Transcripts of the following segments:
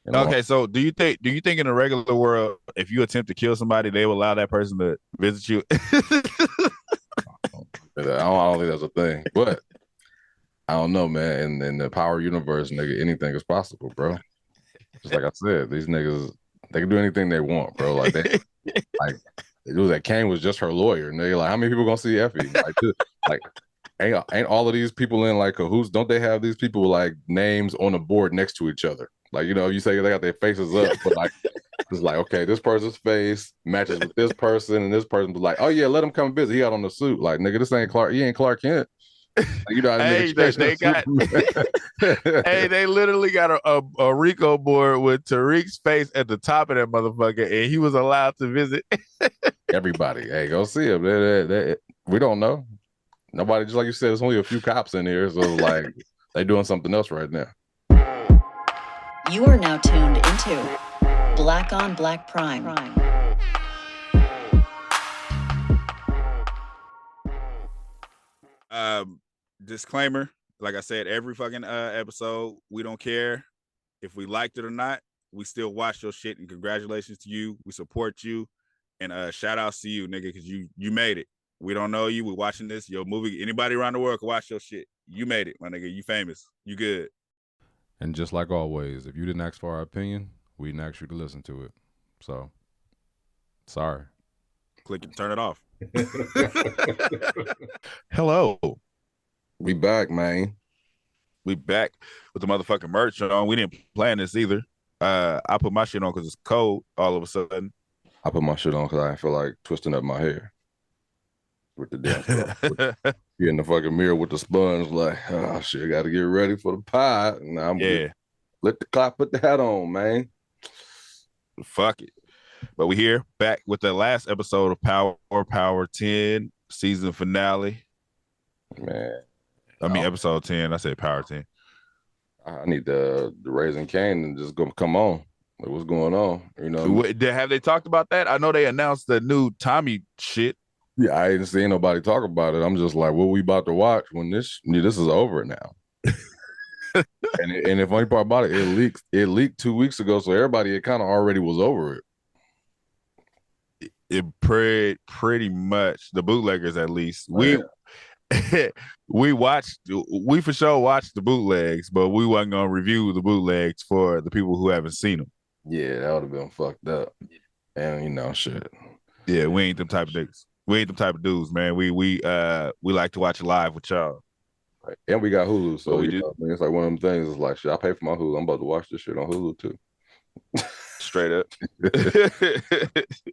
in a long. Okay, so do you think in a regular world, if you attempt to kill somebody, they will allow that person to visit you? I don't think that's a thing, but I don't know, man. In the power universe, nigga, anything is possible, bro. Just like I said, these niggas they can do anything they want, bro. Like it was that Kane was just her lawyer, and they like, how many people gonna see Effie? Like ain't all of these people in like cahoots? Don't they have these people with like names on the board next to each other? Like you say they got their faces up, but like it's like okay, this person's face matches with this person, and this person was like, oh yeah, let him come visit. He got on the suit, like nigga, this ain't Clark. He ain't Clark Kent. Like, you know how the nigga Hey, they, chasing they got hey, Superman. they literally got a Rico board with Tariq's face at the top of that motherfucker, and he was allowed to visit. Everybody, hey, go see him. We don't know. Nobody, just like you said, there's only a few cops in here, so it's like they doing something else right now. You are now tuned into Black on Black Prime. Um, Disclaimer, like I said, every fucking episode, we don't care if we liked it or not. We still watch your shit, and congratulations to you. We support you, and shout outs to you, nigga, because you made it. We don't know you. We're watching this. Your movie. Anybody around the world can watch your shit. You made it, my nigga. You famous. You good. And just like always, if you didn't ask for our opinion, we didn't ask you to listen to it. So, sorry. Click and turn it off. Hello. We back, man. We back with the motherfucking merch on. We didn't plan this either. I put my shit on because it's cold all of a sudden. I put my shit on because I feel like twisting up my hair with the damn stuff. Be in the fucking mirror with the sponge, like, oh shit, got to get ready for the pie. Now I'm good. Yeah, Let the clock put the hat on, man. fuck it. But we here back with the last episode of Power 10 season finale. Man, I mean episode 10. I said Power 10. I need the Raising Cane and just go come on. Like, what's going on? You know what I mean? Have they talked about that? I know they announced the new Tommy shit. Yeah, I ain't seen nobody talk about it. I'm just like, what we about to watch when this is over now. And the funny part about it, it leaked 2 weeks ago, so everybody it kind of already was over it. It pretty much the bootleggers at least. We for sure watched the bootlegs, but we wasn't gonna review the bootlegs for the people who haven't seen them. Yeah, that would have been fucked up. And shit. Yeah, we ain't them type of niggas. We ain't them type of dudes, man. We like to watch it live with y'all. Right. And we got Hulu, so But we do it's like one of them things. It's like, shit, I pay for my Hulu. I'm about to watch this shit on Hulu too. straight up.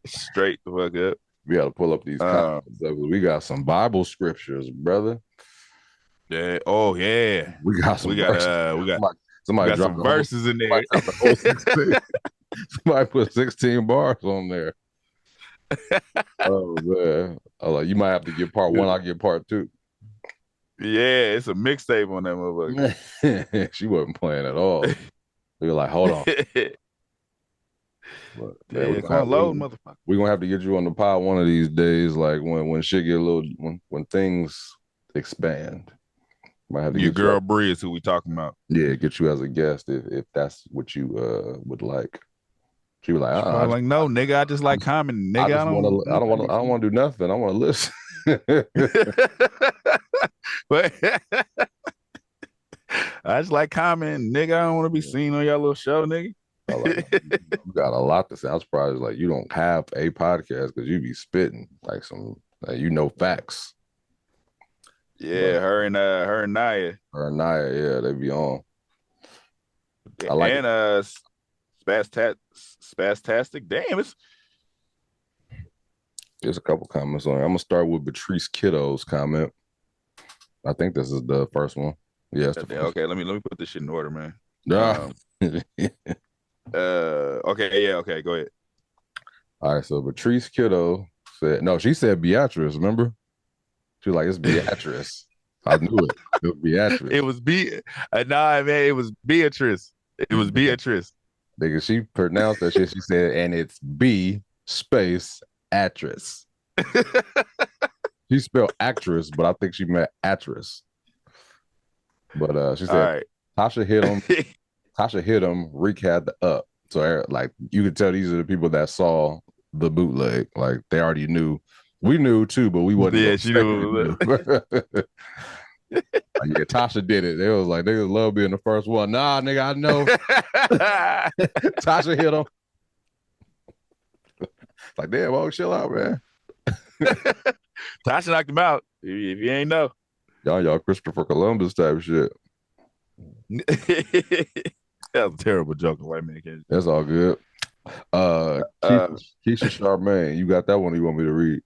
Straight the fuck up. We got to pull up these comments. We got some Bible scriptures, brother. Yeah. Oh yeah. We got some. We got somebody got some verses in there. Somebody put 16 bars on there. Oh man. You might have to get part one. I'll get part two. Yeah, it's a mixtape on that motherfucker. She wasn't playing at all. We were like, hold on. But, man, yeah, we're gonna have to get you on the pod one of these days, like when shit get a little when things expand. Might have to you get girl Bree is who we talking about. Yeah, get you as a guest if that's what you would like. She was like, like, no, nigga, I just like Common. Nigga, I don't want to do nothing. I want to listen. But I just like Common, nigga. I don't want to be seen on y'all little show, nigga. You got a lot to say. I'm surprised like you don't have a podcast because you be spitting like some facts. Yeah, her and Naya. Her and Naya, yeah, they be on. I like and Spastastic. Damn, there's a couple comments on there. I'm gonna start with Patrice Kiddo's comment. I think this is the first one. Yes. Okay, let me put this shit in order, man. Okay, yeah, okay, go ahead. All right, so Patrice Kiddo said, no, she said Beatrice, remember? She was like, it's Beatrice. I knew it. It was Beatrice. It was man, it was Beatrice. It was Beatrice. Because she pronounced that shit, she said, and it's B space actress. She spelled actress, but I think she meant actress. But she said, right. Tasha hit on Tasha hit him. Reek had the up. So like you could tell these are the people that saw the bootleg. Like they already knew. We knew too, but we wasn't Yeah, gonna she say we knew. knew. Like, yeah, Tasha did it. They was like, niggas love being the first one. Nah, nigga, I know. Tasha hit him. Like, damn, oh, chill out, man. Tasha knocked him out. If you ain't know. Y'all Christopher Columbus type shit. That was a terrible joke. White man can't. That's all good. Keisha Charmaine, you got that one you want me to read?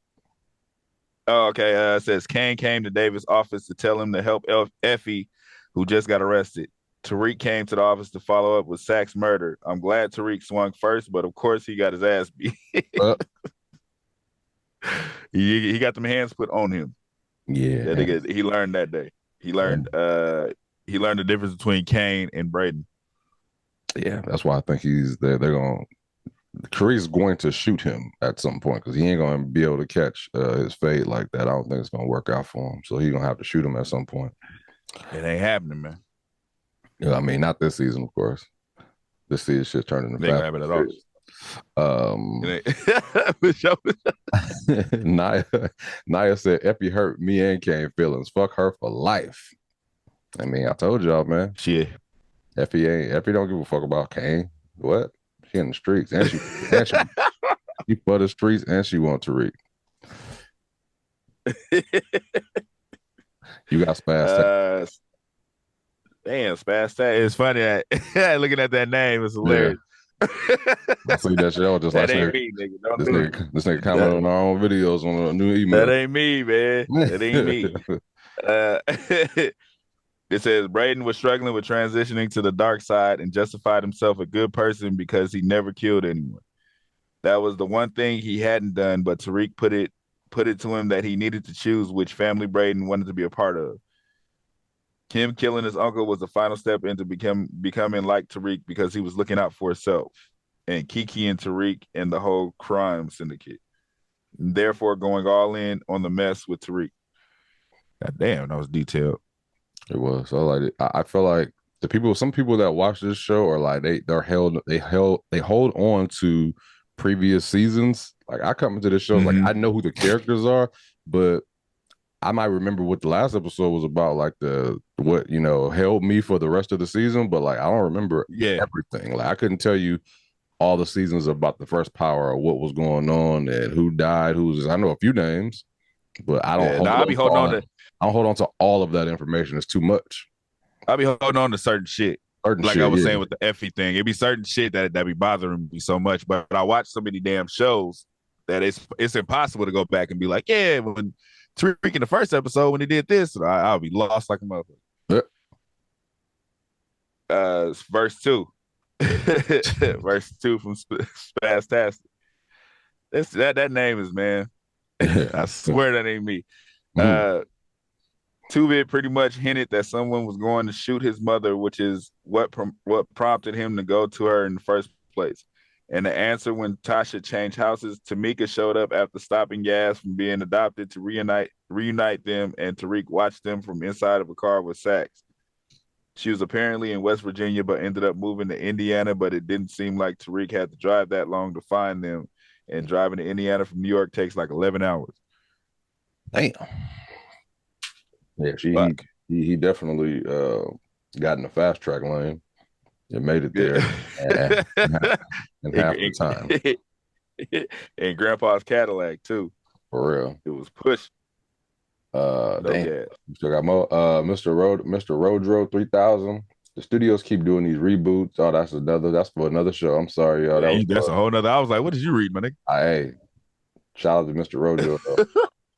Oh, okay. It says Kane came to Davis' office to tell him to help Effie, who just got arrested. Tariq came to the office to follow up with Sack's murder. I'm glad Tariq swung first, but of course he got his ass beat. He got them hands put on him. Yeah, he learned that day. He learned the difference between Kane and Braden. Yeah, that's why I think they're going. Tariq's going to shoot him at some point because he ain't going to be able to catch his fade like that. I don't think it's going to work out for him. So he's going to have to shoot him at some point. It ain't happening, man. Yeah, I mean, not this season, of course. This season shit turned into fast. It ain't at all. Naya said, Effie hurt me and Kane feelings. Fuck her for life. I mean, I told y'all, man. Shit. Effie don't give a fuck about Kane. What? She in the streets. And she for the streets and she want Tariq. You got Spaz. Damn, Spaz. It's funny that looking at that name is hilarious. Yeah. I see that shit. I was just that like, ain't me, nigga. This nigga comment on our own videos on a new email. That ain't me, man. That ain't me. It says Braden was struggling with transitioning to the dark side and justified himself a good person because he never killed anyone. That was the one thing he hadn't done, but Tariq put it to him that he needed to choose which family Braden wanted to be a part of. Him killing his uncle was the final step into becoming like Tariq because he was looking out for himself and Kiki and Tariq and the whole crime syndicate. And therefore going all in on the mess with Tariq. God damn, that was detailed. It was. So like I feel like some people that watch this show are like they hold on to previous seasons. Like I come into this show like I know who the characters are, but I might remember what the last episode was about, like what held me for the rest of the season, but like I don't remember everything. Like I couldn't tell you all the seasons about the first power or what was going on and who died, I know a few names, but I don't I don't hold on to all of that information. It's too much. I'll be holding on to certain shit. I was saying with the Effie thing, it'd be certain shit that be bothering me so much. But I watch so many damn shows that it's impossible to go back and be like, yeah, when Tariq in the first episode when he did this, I'll be lost like a motherfucker. Yep. Verse 2. Verse 2 from Spaztastic. That name is, man. I swear that ain't me. Tuvit pretty much hinted that someone was going to shoot his mother, which is what prompted him to go to her in the first place. And the answer when Tasha changed houses, Tamika showed up after stopping Yaz from being adopted to reunite them, and Tariq watched them from inside of a car with Sax. She was apparently in West Virginia, but ended up moving to Indiana, but it didn't seem like Tariq had to drive that long to find them. And driving to Indiana from New York takes like 11 hours. Damn. Yeah, he definitely got in the fast track lane and made it there in half the time. And Grandpa's Cadillac too. For real. It was pushed. Damn. Still got more. Mr. Rodro 3000. The studios keep doing these reboots. Oh, that's for another show. I'm sorry, y'all. That's a whole nother. I was like, what did you read, my nigga? Hey, shout out to Mr.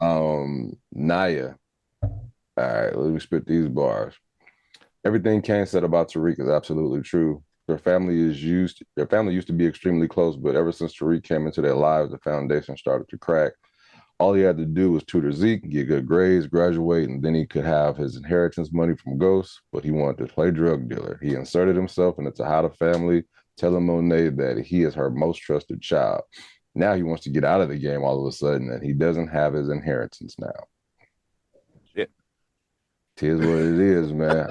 Rodro. Naya. All right, let me spit these bars. Everything Kane said about Tariq is absolutely true. Their family used to be extremely close, but ever since Tariq came into their lives, the foundation started to crack. All he had to do was tutor Zeke, get good grades, graduate, and then he could have his inheritance money from Ghost, but he wanted to play drug dealer. He inserted himself into the Tejada family, telling Monet that he is her most trusted child. Now he wants to get out of the game all of a sudden, and he doesn't have his inheritance now. It is what it is, man.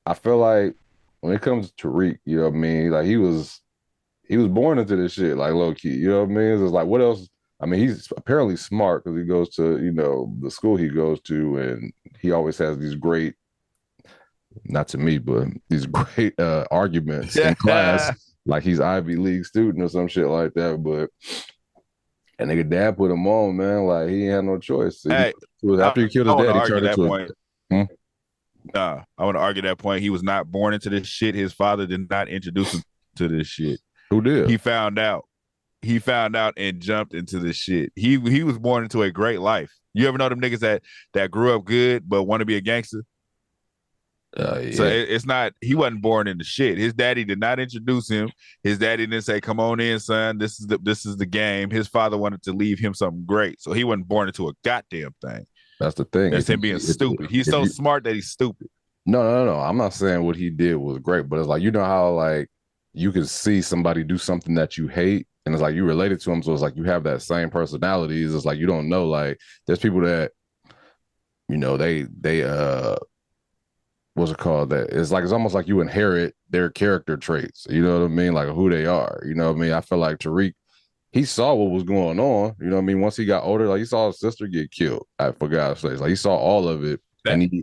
I feel like when it comes to Tariq, you know what I mean? Like he was born into this shit, like low key. You know what I mean? It's like what else? I mean, he's apparently smart because he goes to, the school he goes to, and he always has these great, not to me, but these great arguments in class, like he's Ivy League student or some shit like that. But and nigga dad put him on, man. Like he ain't had no choice. So Hey, after he killed I his want to dad, he argue turned that into point. a. Nah, I want to argue that point. He was not born into this shit. His father did not introduce him to this shit. Who did? He found out. He found out and jumped into this shit. He was born into a great life. You ever know them niggas that grew up good but want to be a gangster? Yeah. So it's not. He wasn't born into shit. His daddy did not introduce him. His daddy didn't say, "Come on in, son. This is the game." His father wanted to leave him something great, so he wasn't born into a goddamn thing. That's the thing. That's him being stupid. He's so smart that he's stupid. No. I'm not saying what he did was great, but it's like, you know how like you can see somebody do something that you hate, and it's like you related to them, so it's like you have that same personalities. It's like you don't know, like there's people that, they what's it called? That it's like it's almost like you inherit their character traits. You know what I mean? Like who they are. You know what I mean? I feel like Tariq, he saw what was going on. You know what I mean? Once he got older, like he saw his sister get killed. For God's sakes, like he saw all of it,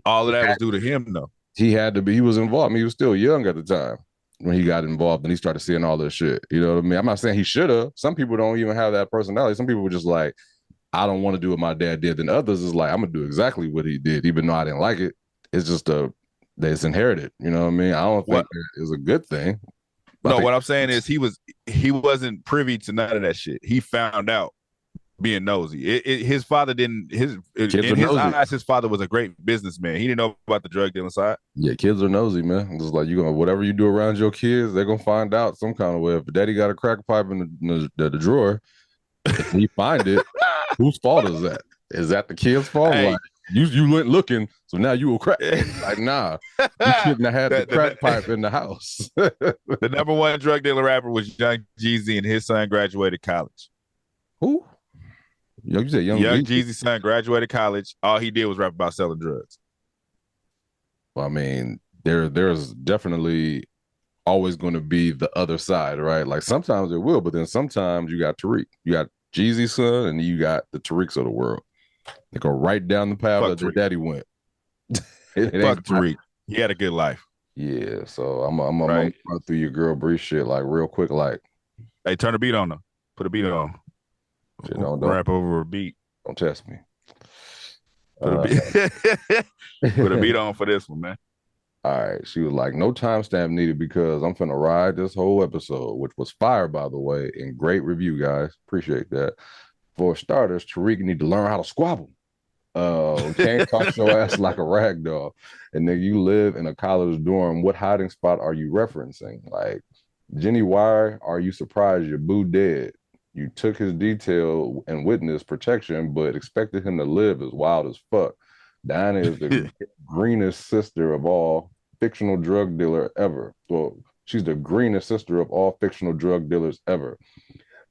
all of that was due to him, though. He had to be. He was involved. I mean, he was still young at the time when he got involved, and he started seeing all this shit. You know what I mean? I'm not saying he should have. Some people don't even have that personality. Some people were just like, I don't want to do what my dad did. Then others is like, I'm gonna do exactly what he did, even though I didn't like it. It's just it's inherited. You know what I mean? I don't think it was a good thing. No, what I'm saying is he wasn't privy to none of that shit. He found out being nosy. His father didn't. In his eyes, his father was a great businessman. He didn't know about the drug dealing side. Yeah, kids are nosy, man. It's like whatever you do around your kids, they're gonna find out some kind of way. If daddy got a crack pipe in the drawer, if he find it, whose fault is that? Is that the kid's fault? Hey. Like you went looking, so now you a crack. Like nah, you shouldn't have had the crack pipe in the house. The number one drug dealer rapper was Young Jeezy, and his son graduated college. Who? You said Young Jeezy's son graduated college. All he did was rap about selling drugs. Well, I mean, there's definitely always going to be the other side, right? Like sometimes it will, but then sometimes you got Tariq, you got Jeezy's son, and you got the Tariqs of the world. They go right down the path that their daddy went. Fuck Tariq. He had a good life. Yeah, so I'm gonna run through your girl Bree shit like real quick. Like, hey, turn a beat on them. Put a beat on. Shit, don't rap over a beat. Don't test me. Put a beat on for this one, man. All right. She was like, no timestamp needed because I'm finna ride this whole episode, which was fire, by the way, and great review, guys. Appreciate that. For starters, Tariq need to learn how to squabble. Can't talk your ass like a rag doll. And then you live in a college dorm. What hiding spot are you referencing? Like, Jenny, why are you surprised your boo dead? You took his detail and witness protection, but expected him to live as wild as fuck. Diana is the greenest sister of all fictional drug dealer ever. Well, she's the greenest sister of all fictional drug dealers ever.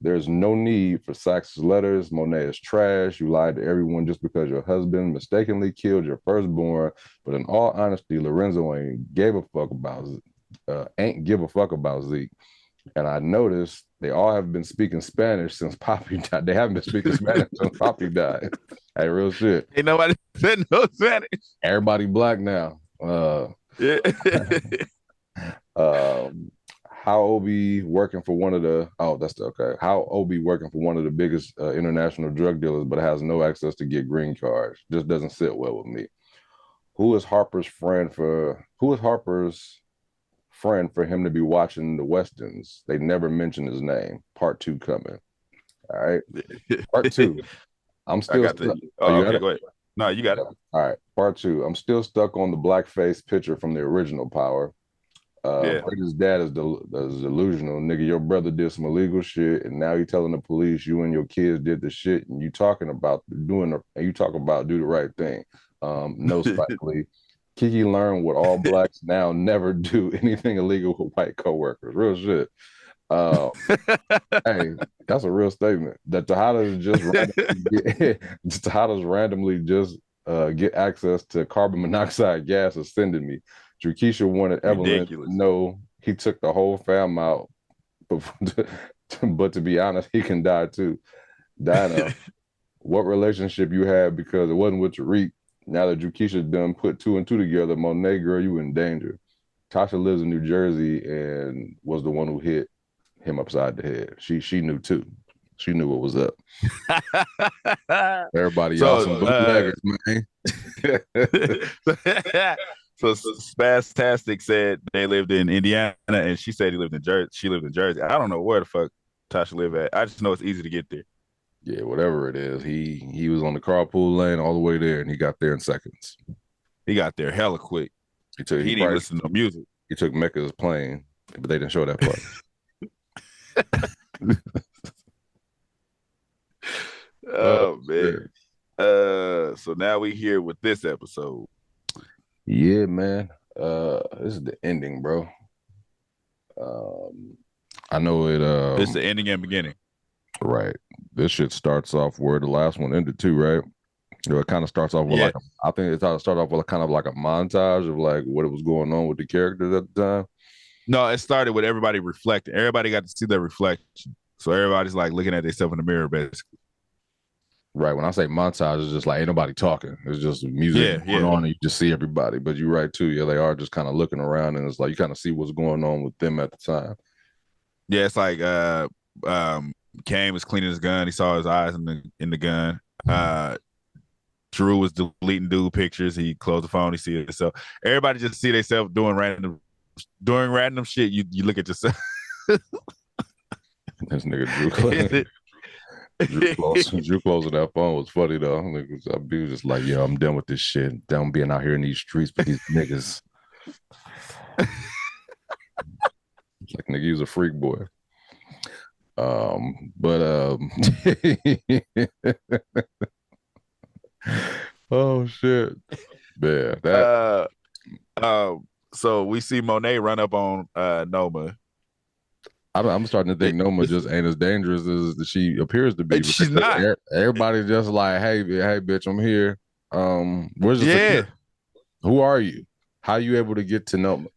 There's no need for Sachs' letters. Monet is trash. You lied to everyone just because your husband mistakenly killed your firstborn. But in all honesty, Lorenzo ain't give a fuck about Zeke. And I noticed they all have been speaking Spanish since Poppy died. They haven't been speaking Spanish since Poppy died. Hey, real shit. Ain't nobody said no Spanish. Everybody black now. Yeah. How Obi working for one of the How Obi working for one of the biggest international drug dealers, but has no access to get green cards. Just doesn't sit well with me. Who is Harper's friend for him to be watching the Westerns? They never mention his name. Part 2 coming. All right. Part 2. I'm still. Go ahead. No, you got it. All right. Part 2. I'm still stuck on the blackface picture from the original Power. Brady's dad is delusional. Nigga, your brother did some illegal shit, and now you telling the police you and your kids did the shit, and you talking about do the right thing. No, Spike Lee. Kiki learned what all blacks now never do anything illegal with white coworkers. Real shit. Hey, that's a real statement. That Tejadas randomly get access to carbon monoxide gas is sending me. Jukisha wanted Evelyn to Ridiculous. know he took the whole fam out, but to be honest, he can die too. Dinah, what relationship you had because it wasn't with Tariq. Now that Jukisha done put two and two together, Monet, girl, you in danger. Tasha lives in New Jersey and was the one who hit him upside the head. She knew too. She knew what was up. Everybody, y'all some bootleggers, man. So Spastastic said they lived in Indiana, and she said he lived in Jersey. She lived in Jersey. I don't know where the fuck Tasha live at. I just know it's easy to get there. Yeah, whatever it is. He was on the carpool lane all the way there, and he got there in seconds. He got there hella quick. He didn't even listen to music. He took Mecca's plane, but they didn't show that part. Oh man. So now we here with this episode. Yeah, man. This is the ending, bro. I know it. It's the ending and beginning. Right. This shit starts off where the last one ended too, right? You know, it kind of starts off with I think it started off with kind of like a montage of like what was going on with the characters at the time. No, it started with everybody reflecting. Everybody got to see their reflection. So everybody's like looking at themselves in the mirror, basically. Right. When I say montage, it's just like ain't nobody talking. It's just music going on and you just see everybody. But you're right too. Yeah, they are just kind of looking around and it's like you kind of see what's going on with them at the time. Yeah, it's like Kane was cleaning his gun. He saw his eyes in the gun. Drew was deleting dude pictures. He closed the phone. He see it. So everybody just see themselves doing random shit. You look at yourself. This nigga Drew closing that phone was funny though. I'd be just like, yo, I'm done with this shit. Done being out here in these streets with these niggas. It's like nigga, he's a freak boy. Oh shit. Yeah. So we see Monet run up on Noma. I'm starting to think Noma just ain't as dangerous as she appears to be. She's not. Everybody's just like, hey, bitch, I'm here. Where's the security? Who are you? How are you able to get to Noma?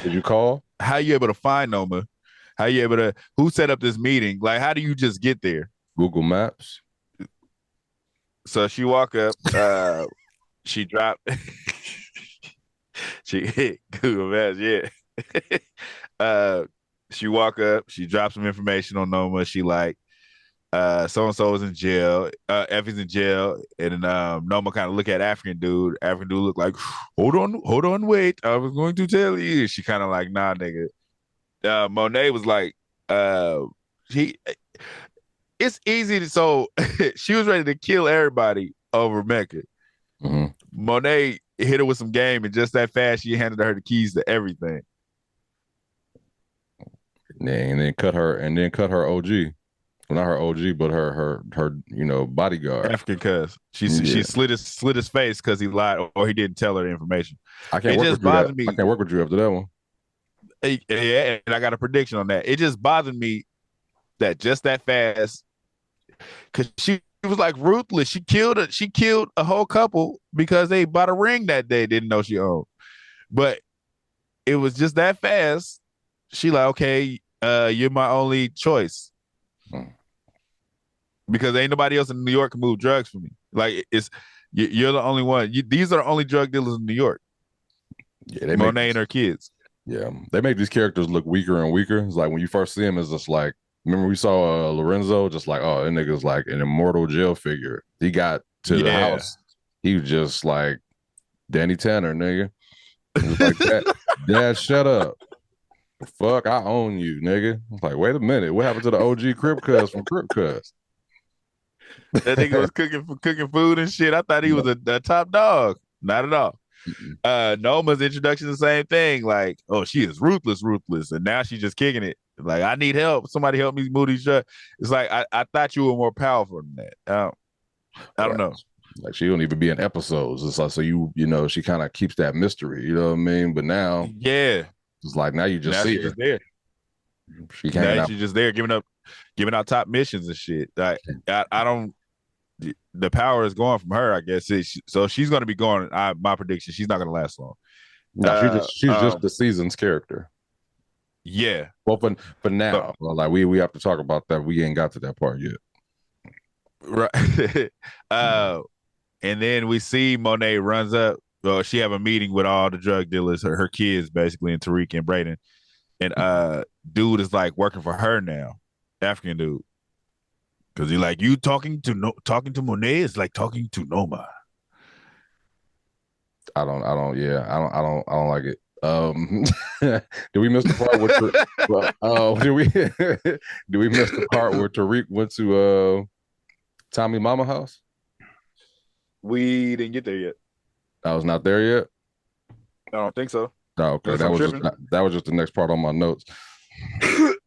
Did you call? How are you able to find Noma? How are you able to? Who set up this meeting? Like, how do you just get there? Google Maps. So she walk up. She dropped. She hit Google Maps. Yeah. She walk up. She drops some information on Noma. She like, so and so is in jail. Effie's in jail, and then Noma kind of look at African dude. African dude look like, hold on, wait. I was going to tell you. She kind of like, nah, nigga. Monet was like, it's easy to, so she was ready to kill everybody over Mecca. Mm-hmm. Monet hit her with some game, and just that fast, she handed her the keys to everything. And then cut her OG. Well, not her OG, but her bodyguard. African cuz. She slit his face because he lied or he didn't tell her the information. I can't work with you after that one. Yeah, and I got a prediction on that. It just bothered me that just that fast, because she was like ruthless. She killed a whole couple because they bought a ring that day, didn't know she owned. But it was just that fast. She like, okay, you're my only choice. Because ain't nobody else in New York can move drugs for me. Like you're the only one. These are the only drug dealers in New York. Yeah, Monet and her kids. Yeah, they make these characters look weaker and weaker. It's like when you first see him, it's just like, remember we saw Lorenzo, just like, oh, that nigga's like an immortal jail figure. He got to the house. He was just like Danny Tanner, nigga. He was like, Dad, shut up. Fuck, I own you, nigga. I was like, wait a minute. What happened to the OG Crip Cuz from Crip Cuz? That nigga was cooking food and shit. I thought he was a top dog. Not at all. Noma's introduction, the same thing. Like, oh, she is ruthless, and now she's just kicking it. Like, I need help. Somebody help me move these drugs. It's like I thought you were more powerful than that. I don't know. Like, she don't even be in episodes. It's like, so she kind of keeps that mystery. You know what I mean? But now, yeah, it's like now you just see her. There. She's just there giving out top missions and shit. Like, I don't. The power is going from her, I guess. So she's going to be going. My prediction, she's not going to last long. No, she's just the season's character. Yeah. Well, for now, well, like we have to talk about that. We ain't got to that part yet. Right. And then we see Monet runs up. Well, she have a meeting with all the drug dealers, her kids basically, and Tariq and Brayden. And dude is like working for her now, African dude. Cause he like, you talking to Monet is like talking to Noma. I don't like it. Did we miss the part where did we miss the part where Tariq went to Tommy Mama house? We didn't get there yet. I was not there yet. I don't think so. Oh, okay, that was just the next part on my notes.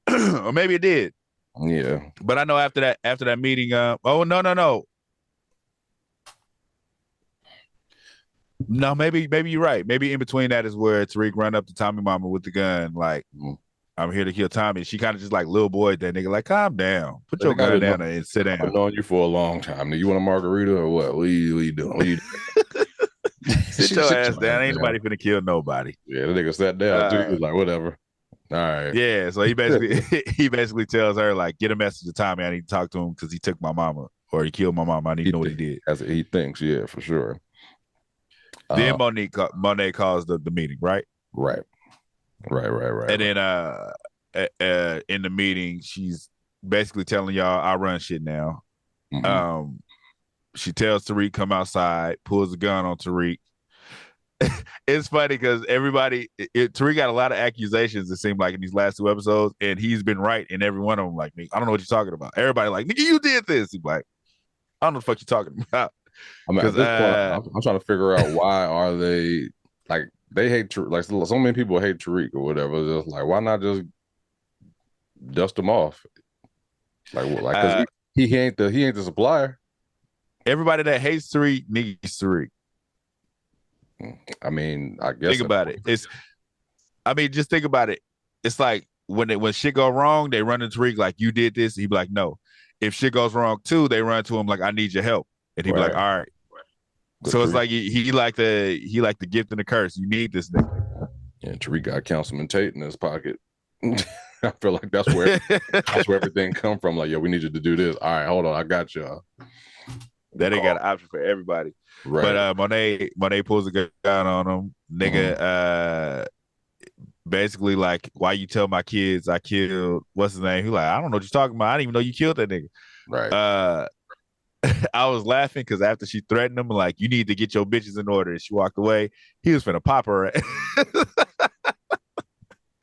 Or maybe it did. Yeah, but I know after that meeting, oh no, maybe you're right. Maybe in between that is where Tariq run up to Tommy Mama with the gun, like, I'm here to kill Tommy. She kind of just like little boy that nigga, like, calm down, put your gun down and sit down. I've known you for a long time. You want a margarita or what? What are you doing? Sit your ass down. Ain't nobody finna kill nobody. Yeah, the nigga sat down too. He was like, whatever. All right. Yeah, so he basically tells her, like, get a message to Tommy. I need to talk to him because he took my mama, or he killed my mama. I need to know what he did. As he thinks, yeah, for sure. Then Monet calls the meeting, right? Right. And then in the meeting, she's basically telling y'all, I run shit now. Mm-hmm. She tells Tariq come outside, pulls the gun on Tariq. It's funny because Tariq got a lot of accusations, it seemed like, in these last 2 episodes, and he's been right in every one of them. Like, I don't know what you're talking about. Everybody like, nigga, you did this. He's like, I don't know what the fuck you're talking about. I mean, at this point, I'm trying to figure out why are they like, they hate Tariq, like, so many people hate Tariq or whatever. Just like, why not just dust him off? Like, because he ain't the supplier. Everybody that hates Tariq needs Tariq. I mean, I guess think about it. Just think about it. It's like when shit go wrong, they run into Tariq like, you did this. He'd be like, no. If shit goes wrong too, they run to him like, I need your help, and he'd be like, all right. Good so Tariq. It's like he like the gift and the curse. You need this nigga. Yeah, Tariq got Councilman Tate in his pocket. I feel like that's where everything come from. Like, yo, we need you to do this. All right, hold on, I got y'all. That ain't got an option for everybody. Right. But Monet pulls a gun on him. Nigga, basically like, why you tell my kids I killed, what's his name? He like, I don't know what you're talking about. I didn't even know you killed that nigga. Right. I was laughing because after she threatened him, like, you need to get your bitches in order, and she walked away, he was finna pop her.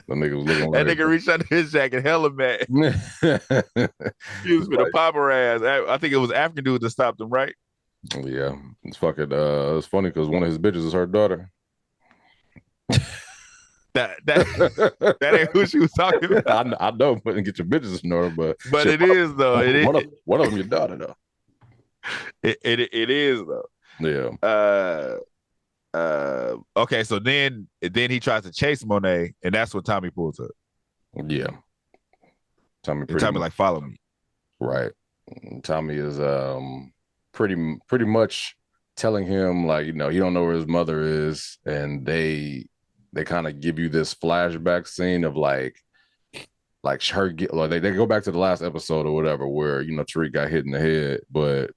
The nigga was looking like that nigga reached under his jacket, hella mad. He was finna pop her ass. I think it was African dude that stopped him, right? Yeah, it's fucking. It's funny because one of his bitches is her daughter. That ain't who she was talking about. I know, but get your bitches in order, but shit, it is though. One of them your daughter though. It is though. Yeah. Okay, so then he tries to chase Monet, and that's when Tommy pulls up. Yeah. Tommy like, follow me. Right. Tommy is pretty much telling him, like, you know, he don't know where his mother is, and they kind of give you this flashback scene of like her they go back to the last episode or whatever where, you know, Tariq got hit in the head, but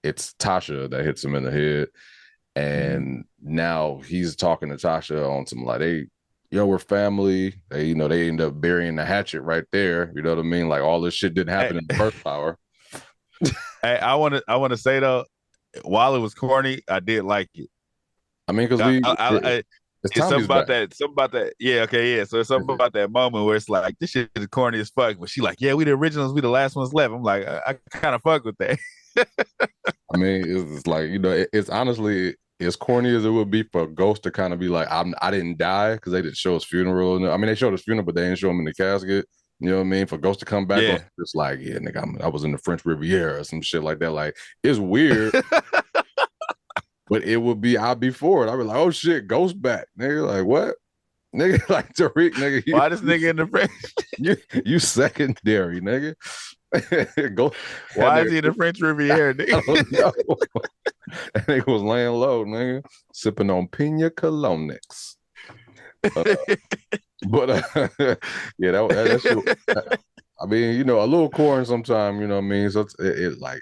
it's Tasha that hits him in the head. And now he's talking to Tasha on some like, we're family. They end up burying the hatchet right there. You know what I mean? Like, all this shit didn't happen in the first hour. Hey, I want to say though, while it was corny, I did like it. I mean, because it's something about that. Yeah, okay, yeah. So it's something about that moment where it's like, this shit is corny as fuck, but she like, yeah, we the originals, we the last ones left. I'm like, I kind of fuck with that. I mean, it's like, you know, it's honestly as corny as it would be for Ghost to kind of be like, I didn't die, because they didn't show his funeral. I mean, they showed his funeral, but they didn't show him in the casket. You know what I mean? For Ghost to come back, it's like, yeah, nigga, I was in the French Riviera or some shit like that. Like, it's weird, but it would be, I'd be for it. I'd be like, oh shit, Ghost back, nigga. Like, what? Nigga, like Tariq, nigga. Why this nigga in the French? you secondary, nigga. Go. Why is he in the French Riviera, I nigga? don't know. That nigga was laying low, nigga, sipping on pina colonics. But yeah, that shit. I mean, you know, a little corn sometimes, you know what I mean? So it like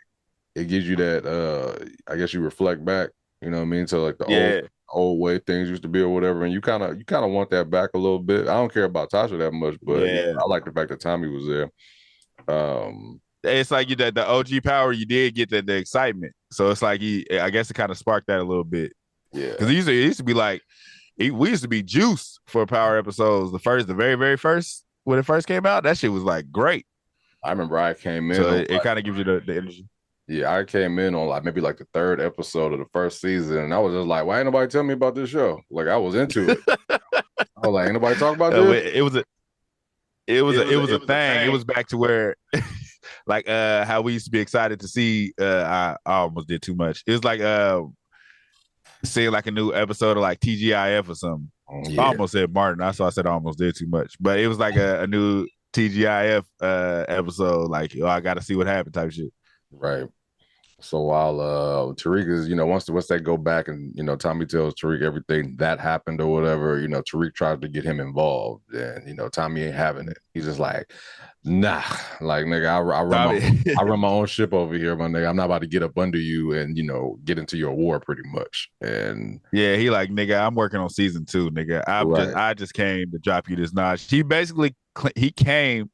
it gives you that I guess you reflect back, you know what I mean, to like the Yeah. old way things used to be or whatever, and you kinda want that back a little bit. I don't care about Tasha that much, but you know, Yeah. I like the fact that Tommy was there. It's like you the OG power, you did get the excitement. So it's like I guess it kind of sparked that a little bit. Yeah. Because it used to be like we used to be juice for power episodes. The very, very first when it first came out, that shit was like great. I remember I came in. So it kind of gives you the energy. Yeah, I came in on like maybe like the third episode of the first season, and I was just like, "Why ain't nobody tell me about this show?" Like I was into it. I was like, "Ain't nobody talk about this?" It was a thing. It was back to where, like, how we used to be excited to see. I almost did too much. It was like seeing like a new episode of like TGIF or something. Yeah. I almost said Martin. I said I almost did too much, but it was like a new TGIF episode. Like, oh, I got to see what happened type shit. Right. So while Tariq is, you know, once they go back and, you know, Tommy tells Tariq everything that happened or whatever, you know, Tariq tries to get him involved, and, you know, Tommy ain't having it. He's just like, nah, like, nigga, I run my own ship over here, my nigga. I'm not about to get up under you and, you know, get into your war pretty much. And yeah, he like, nigga, I'm working on season 2, nigga. I just came to drop you this notch. He came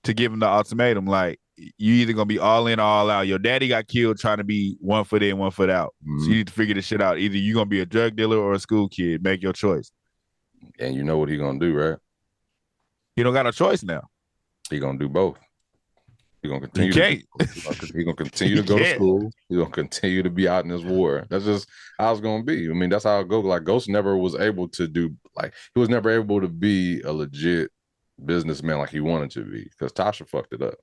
to give him the ultimatum, like, you either gonna be all in or all out. Your daddy got killed trying to be 1 foot in, 1 foot out. So you need to figure this shit out. Either you gonna be a drug dealer or a school kid. Make your choice. And you know what he gonna do, right? He don't got a choice now. He gonna do both. He gonna continue. He gonna continue to go to school. He gonna continue to be out in this war. That's just how it's gonna be. I mean, that's how it goes. Like Ghost never was able to do. Like he was never able to be a legit businessman like he wanted to be because Tasha fucked it up.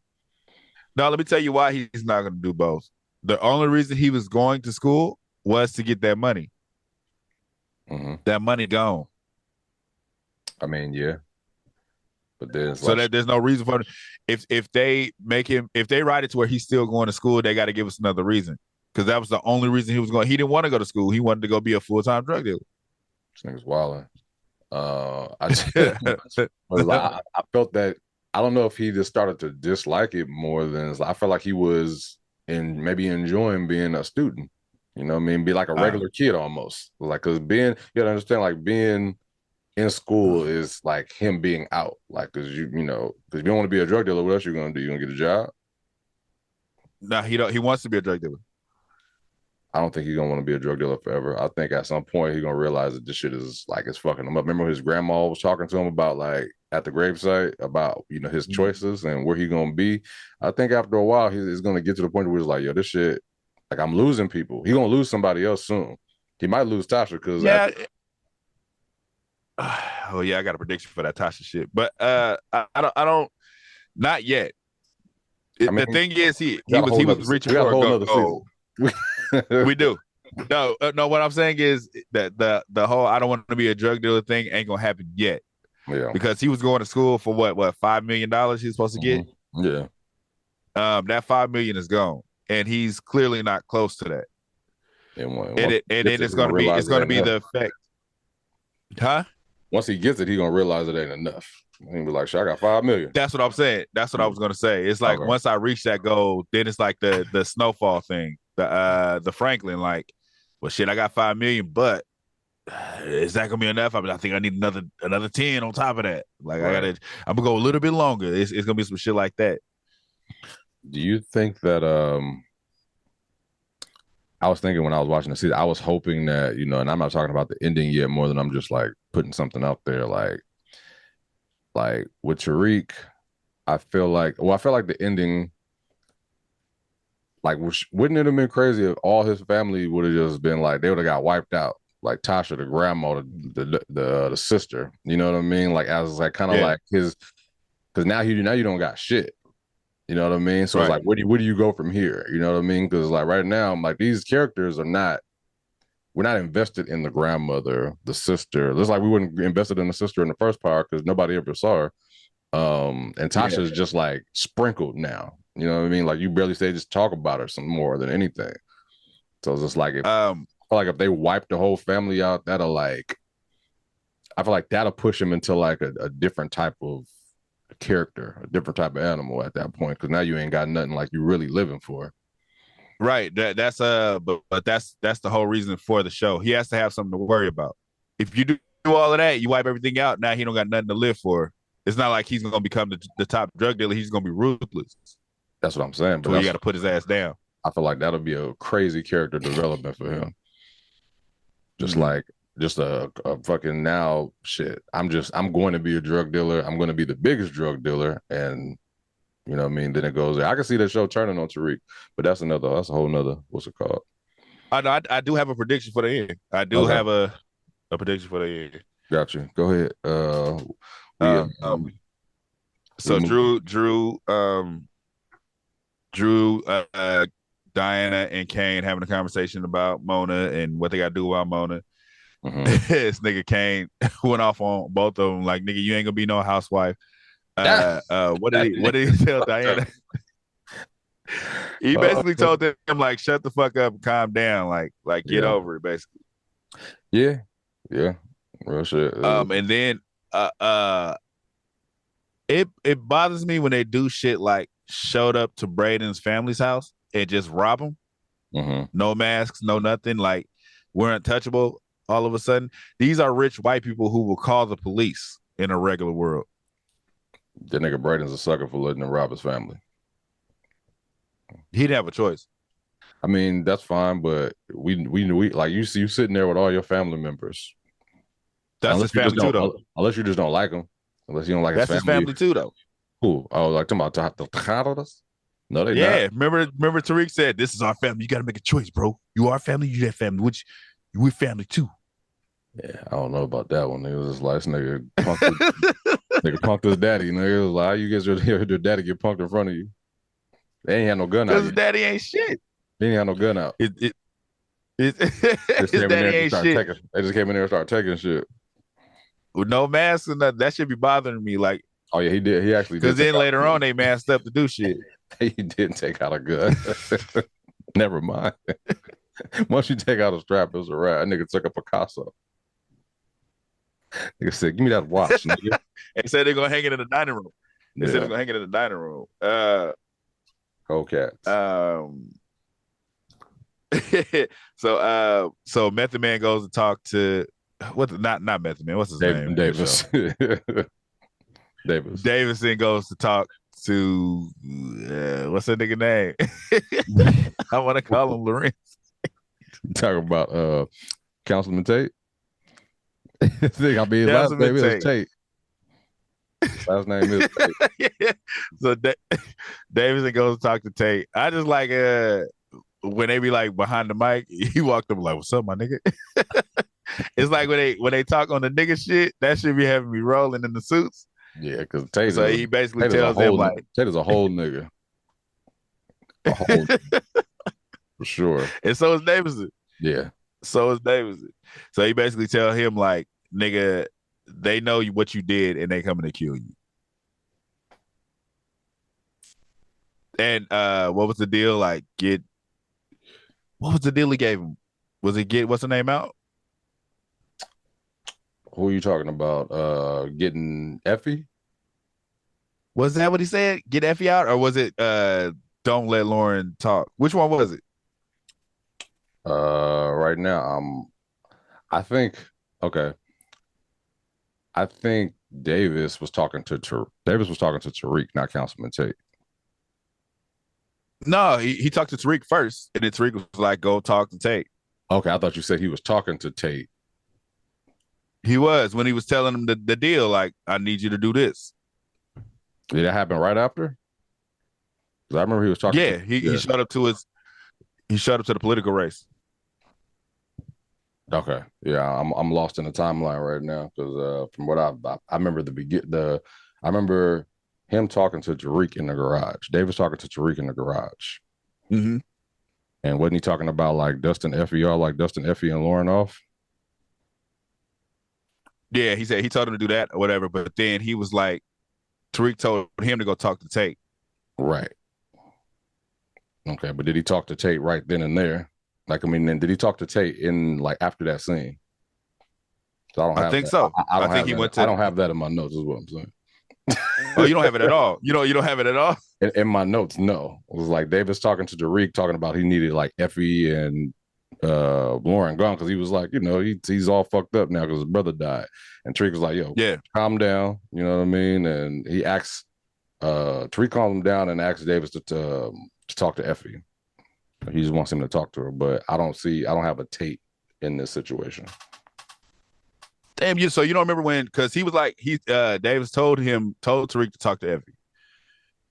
Now, let me tell you why he's not going to do both. The only reason he was going to school was to get that money. Mm-hmm. That money gone. I mean, yeah. But there's that there's no reason for him. If they write it to where he's still going to school, they got to give us another reason. Because that was the only reason he was going. He didn't want to go to school. He wanted to go be a full-time drug dealer. This nigga's wilding. I felt that. I don't know if he just started to dislike it more than I felt like he was maybe enjoying being a student. You know what I mean? Be like a regular kid almost. Like, cause you gotta understand, like being in school is like him being out. Like, cause you know, cause if you don't want to be a drug dealer, what else you gonna do? You gonna get a job? No, he wants to be a drug dealer. I don't think he's gonna want to be a drug dealer forever. I think at some point he's gonna realize that this shit is like it's fucking him up. Remember his grandma was talking to him about like at the gravesite about, you know, his choices and where he's gonna be. I think after a while he's gonna get to the point where he's like, yo, this shit, like I'm losing people. He's gonna lose somebody else soon. He might lose Tasha because oh yeah, I got a prediction for that Tasha shit, but I don't, not yet. The thing is, he was reaching for a goal. We do. No. What I'm saying is that the whole I don't want to be a drug dealer thing ain't gonna happen yet. Yeah. Because he was going to school for what $5 million he's supposed to get. Yeah. That $5 million is gone, and he's clearly not close to that. And then it's gonna be the effect. Huh? Once he gets it, he's gonna realize it ain't enough. He'll be like, "Shit, I got $5 million." That's what I'm saying. That's what I was gonna say. It's like once I reach that goal, then it's like the snowfall thing, the Franklin. Like, well, shit, I got $5 million, but is that gonna be enough? I think I need another 10 on top of that. Like, I'm gonna go a little bit longer. It's gonna be some shit like that. Do you think that I was thinking when I was watching the season, I was hoping that, you know, and I'm not talking about the ending yet more than I'm just like putting something out there, like with Tariq, I feel like the ending, like, wouldn't it have been crazy if all his family would have just been like, they would have got wiped out, like Tasha, the grandma, the sister, you know what I mean? Like, as like kind of like his, because now you don't got shit, you know what I mean? So it's like, where do you go from here? You know what I mean? Because like right now, I'm like, these characters we're not invested in the grandmother, the sister. It's like we wouldn't be invested in the sister in the first part because nobody ever saw her. And Tasha's just like sprinkled now. You know what I mean? Like you barely say just talk about her some more than anything. So it's just like if I feel like if they wipe the whole family out, that'll like I feel like that'll push him into like a different type of character, a different type of animal at that point. Because now you ain't got nothing like you really living for. Right. That's but that's the whole reason for the show. He has to have something to worry about. If you do all of that, you wipe everything out. Now he don't got nothing to live for. It's not like he's gonna become the top drug dealer. He's gonna be ruthless. That's what I'm saying. But you got to put his ass down. I feel like that'll be a crazy character development for him. Just like just a fucking now shit. I'm going to be a drug dealer. I'm going to be the biggest drug dealer, and you know what I mean. Then it goes there. I can see that show turning on Tariq, but that's a whole nother. What's it called? I do have a prediction for the end. I do have a prediction for the end. Got you. Go ahead. So Drew, Diana, and Kane having a conversation about Mona and what they got to do about Mona. This nigga Kane went off on both of them like, nigga, you ain't gonna be no housewife. What did he tell Diana? He basically told them like, shut the fuck up and calm down, like get over it, basically. Yeah, real shit. And then it bothers me when they do shit like showed up to Braden's family's house and just rob him. No masks, no nothing. Like we're untouchable. All of a sudden, these are rich white people who will call the police in a regular world. The nigga Braden's a sucker for letting them rob his family. He didn't have a choice. I mean, that's fine, but we like you see you sitting there with all your family members. That's his family too, though. Unless you just don't like him. Unless you don't like that's his family. That's his family too, though. Who? Oh, like talking about the Tejadas? No, they not. Remember Tariq said, this is our family. You got to make a choice, bro. You our family, you that family. Which we family too. Yeah, I don't know about that one. It was just like, nigga punked his daddy. Nigga, it was like, how you guys your daddy get punked in front of you? They ain't had no gun out. Because his daddy ain't shit. He ain't had no gun out. His daddy ain't shit. They just came in there and started taking shit. With no mask and nothing. That should be bothering me. Like, oh yeah, he did. He actually did. Because then later on they masked up to do shit. He didn't take out a gun. Never mind. Once you take out a strap, it was a wrap. That nigga took a Picasso. Nigga said, give me that watch, nigga. They said they're gonna hang it in the dining room. They said they're gonna hang it in the dining room. Cold cats. So Method Man goes to talk to not Method Man, what's his name? Davis. Davison goes to talk to what's that nigga name? I want to call him Lorenz. Talking about Councilman Tate. Last name is Tate. Last name is Tate. Yeah. So Davison goes to talk to Tate. I just like when they be like behind the mic, he walked up like, "What's up, my nigga?" It's like when they talk on the nigga shit, that should be having me rolling in the suits. Yeah, because Tate. So he basically tells them like, Tate is a whole nigga. A whole nigga. For sure. And so is Davison. Yeah. So is Davison. So he basically tell him like, nigga, they know what you did and they coming to kill you. And what was the deal? Like, what was the deal he gave him? Was it get what's the name out? Who are you talking about? Getting Effie? Was that what he said? Get Effie out? Or was it don't let Lauren talk? Which one was it? Right now, I think Davis was talking to Tariq, not Councilman Tate. No, he talked to Tariq first, and then Tariq was like, "Go talk to Tate." Okay, I thought you said he was talking to Tate. He was when he was telling him the deal. Like, I need you to do this. Did that happen right after? Because I remember he was talking. Yeah, he showed up to the political race. Okay, yeah, I'm lost in the timeline right now because from what I remember I remember him talking to Tariq in the garage. Davis talking to Tariq in the garage. Mm-hmm. And wasn't he talking about like dusting Effie and Lauren off? Yeah, he said he told him to do that or whatever, but then he was like, Tariq told him to go talk to Tate. Right. Okay, but did he talk to Tate right then and there? Like, I mean, then did he talk to Tate in like after that scene? So I don't I have think that. so. I I don't think have he that. went I to. don't have that in my notes. Is what I'm saying. Oh, you don't have it at all. You don't have it at all. In my notes, no. It was like Davis talking to Tariq, talking about he needed like Effie and Lauren gone because he was like, he's all fucked up now because his brother died. And Tariq was like, yo, Yeah. calm down. You know what I mean? And he asked Tariq calmed him down and asked Davis to talk to Effie. He just wants him to talk to her, but I don't have a Tate in this situation. Damn you! So you don't remember when? Because he was like Davis told Tariq to talk to Effie.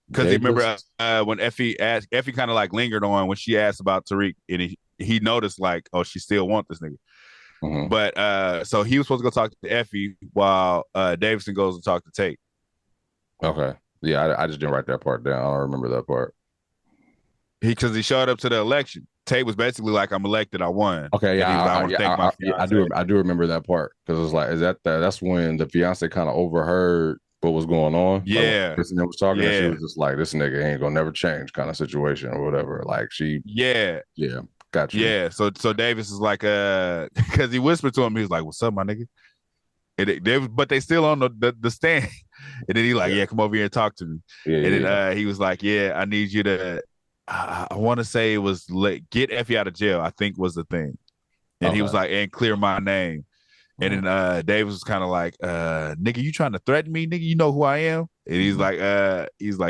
Because he remember when Effie kind of like lingered on when she asked about Tariq, and he noticed like, oh, she still want this nigga. Mm-hmm. But so he was supposed to go talk to Effie while Davidson goes and talk to Tate. Okay, yeah, I just didn't write that part down. I don't remember that part. Because he showed up to the election. Tate was basically like, "I'm elected, I won." Okay, yeah, I want to thank my fiance. I do remember that part because it's like, that's when the fiance kind of overheard what was going on. Yeah, like, person that was talking, yeah. and she was just like, "This nigga ain't gonna never change," kind of situation or whatever. Like yeah, got you. Yeah, so Davis is like, because he whispered to him, he was like, "What's up, my nigga?" And but they still on the stand, and then he like, "Yeah, come over here and talk to me." Yeah, and then he was like, "Yeah, I need you to." I want to say it was get Effie out of jail, I think was the thing. And he was like, and clear my name. And then Davis was kind of like, nigga, you trying to threaten me, nigga? You know who I am? And he's like,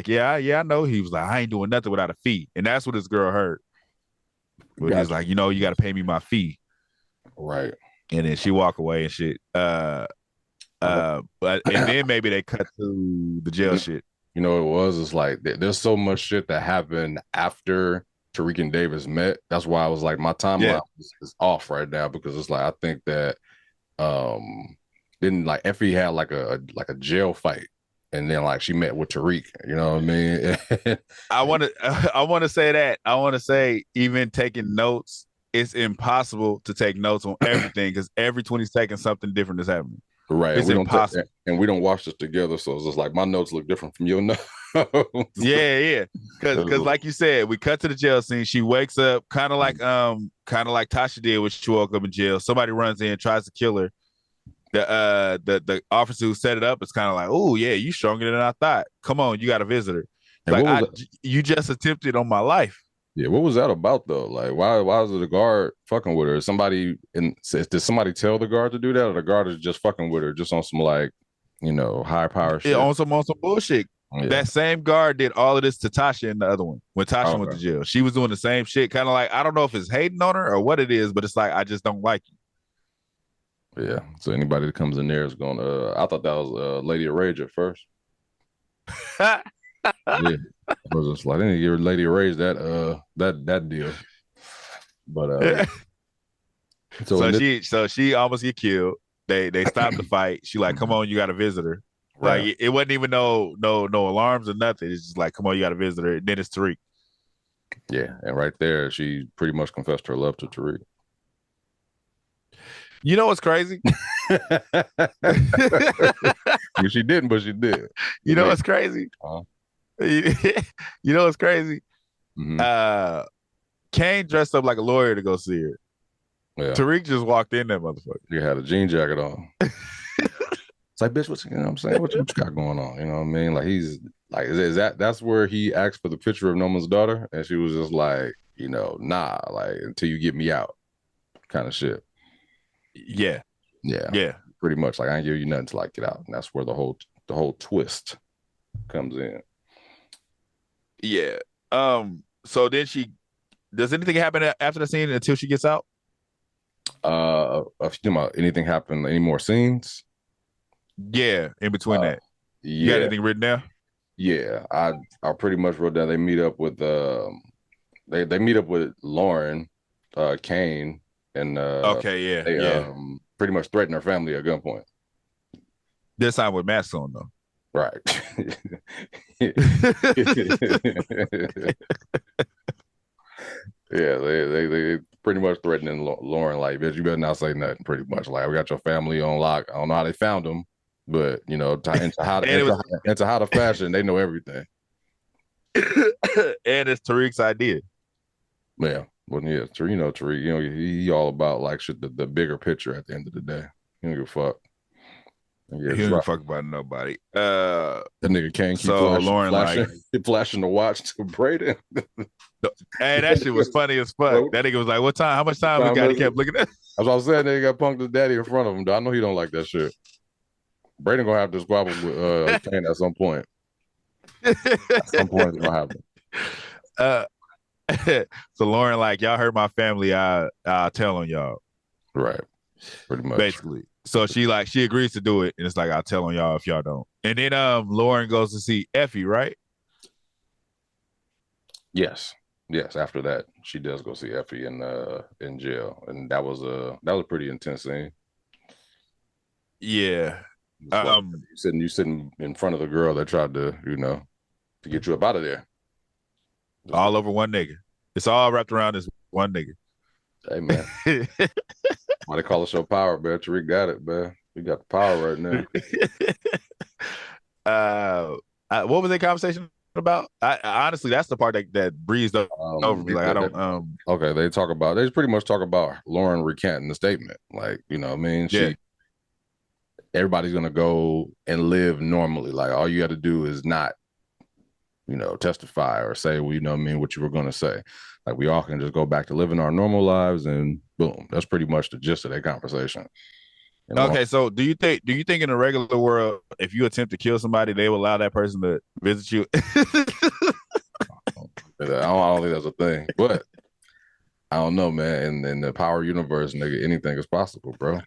yeah, I know. He was like, I ain't doing nothing without a fee. And that's what this girl heard. But he's like, you got to pay me my fee. Right. And then she walk away and shit. But and then maybe they cut to the jail shit. You know, it's like there's so much shit that happened after Tariq and Davis met. That's why I was like, my timeline is off right now because it's like I think that then like Effie had like a jail fight, and then like she met with Tariq. You know what I mean? I want to say that. I want to say even taking notes, it's impossible to take notes on everything because every 20 seconds something different is happening. Right. It's impossible. And we don't watch this together. So it's just like my notes look different from your notes. Yeah. Because like you said, we cut to the jail scene. She wakes up kind of like Tasha did when she woke up in jail. Somebody runs in, tries to kill her. The officer who set it up is kind of like, oh yeah, you stronger than I thought. Come on, you got a visitor. Like you just attempted on my life. Yeah, what was that about though? Like, why was the guard fucking with her? Did somebody tell the guard to do that, or the guard is just fucking with her, just on some like, high power shit? Yeah, on some bullshit. Yeah. That same guard did all of this to Tasha and the other one when Tasha went to jail. She was doing the same shit, kind of like, I don't know if it's hating on her or what it is, but it's like, I just don't like you. Yeah. So anybody that comes in there is gonna. I thought that was Lady of Rage at first. Yeah. I was just like, I didn't give Lady of Rage that deal. But so she almost get killed. They stopped the fight. She like, come on, you got a visitor. Right. Like it wasn't even no alarms or nothing. It's just like, come on, you got a visitor. And then it's Tariq. Yeah, and right there, she pretty much confessed her love to Tariq. You know what's crazy? She didn't, but she did. You know what's crazy? You know what's crazy? Mm-hmm. Kane dressed up like a lawyer to go see her. Yeah. Tariq just walked in that motherfucker. He had a jean jacket on. It's like, bitch, what I'm saying? What you got going on? You know what I mean? Like he's like, that's where he asked for the picture of Noma's daughter, and she was just like, nah, like until you get me out, kind of shit. Yeah. Pretty much. Like I ain't give you nothing till I get out, and that's where the whole twist comes in. Yeah. So then does anything happen after the scene until she gets out? Anything happen? Any more scenes? Yeah, in between that. Yeah. You got anything written down? Yeah, I pretty much wrote down. They meet up with they meet up with Lauren, Kane, and they pretty much threaten her family at gunpoint. This time with masks on though. Right. Yeah, they pretty much threatening Lauren, like, bitch, you better not say nothing, pretty much. Like, we got your family on lock. I don't know how they found them, but, into how to fashion, they know everything. And it's Tariq's idea. Yeah. Well, yeah, Tariq, he all about like shit, the bigger picture at the end of the day. He don't give a fuck. Yeah, He just don't right. fuck about nobody. That nigga can't keep So Lauren flashing, flashing the watch to Braden. hey, that shit was funny as fuck. Like, That nigga was like, "What time? How much time we time got?" He is it? kept looking at. As I was saying, nigga got punked his daddy in front of him. Though. I know he don't like that shit. Braden gonna have to squabble with Kane at some point. At some point, it's gonna happen. uh, so Lauren, like, y'all hurt my family. I'll tell on y'all. Right. Pretty much. Basically. So she agrees to do it, and it's like, I'll tell on y'all if y'all don't. And then Lauren goes to see Effie, right? Yes. After that, she does go see Effie in jail, and that was a pretty intense scene. Yeah. Like, you sitting in front of the girl that tried to to get you up out of there. All over one nigga. It's all wrapped around this one nigga. Hey man, why they call it show power, man? Tariq got it, man. We got the power right now. What was that conversation about? I honestly, that's the part that breezed over me. Like, I don't. Okay, they pretty much talk about Lauren recanting the statement. Like, what I mean, everybody's gonna go and live normally. Like, all you got to do is not, testify or say, well, what you were gonna say. Like, we all can just go back to living our normal lives, and boom, that's pretty much the gist of that conversation. Okay, so do you think in a regular world, if you attempt to kill somebody, they will allow that person to visit you? I don't think that's a thing, but I don't know, man. In the power universe, nigga, anything is possible, bro.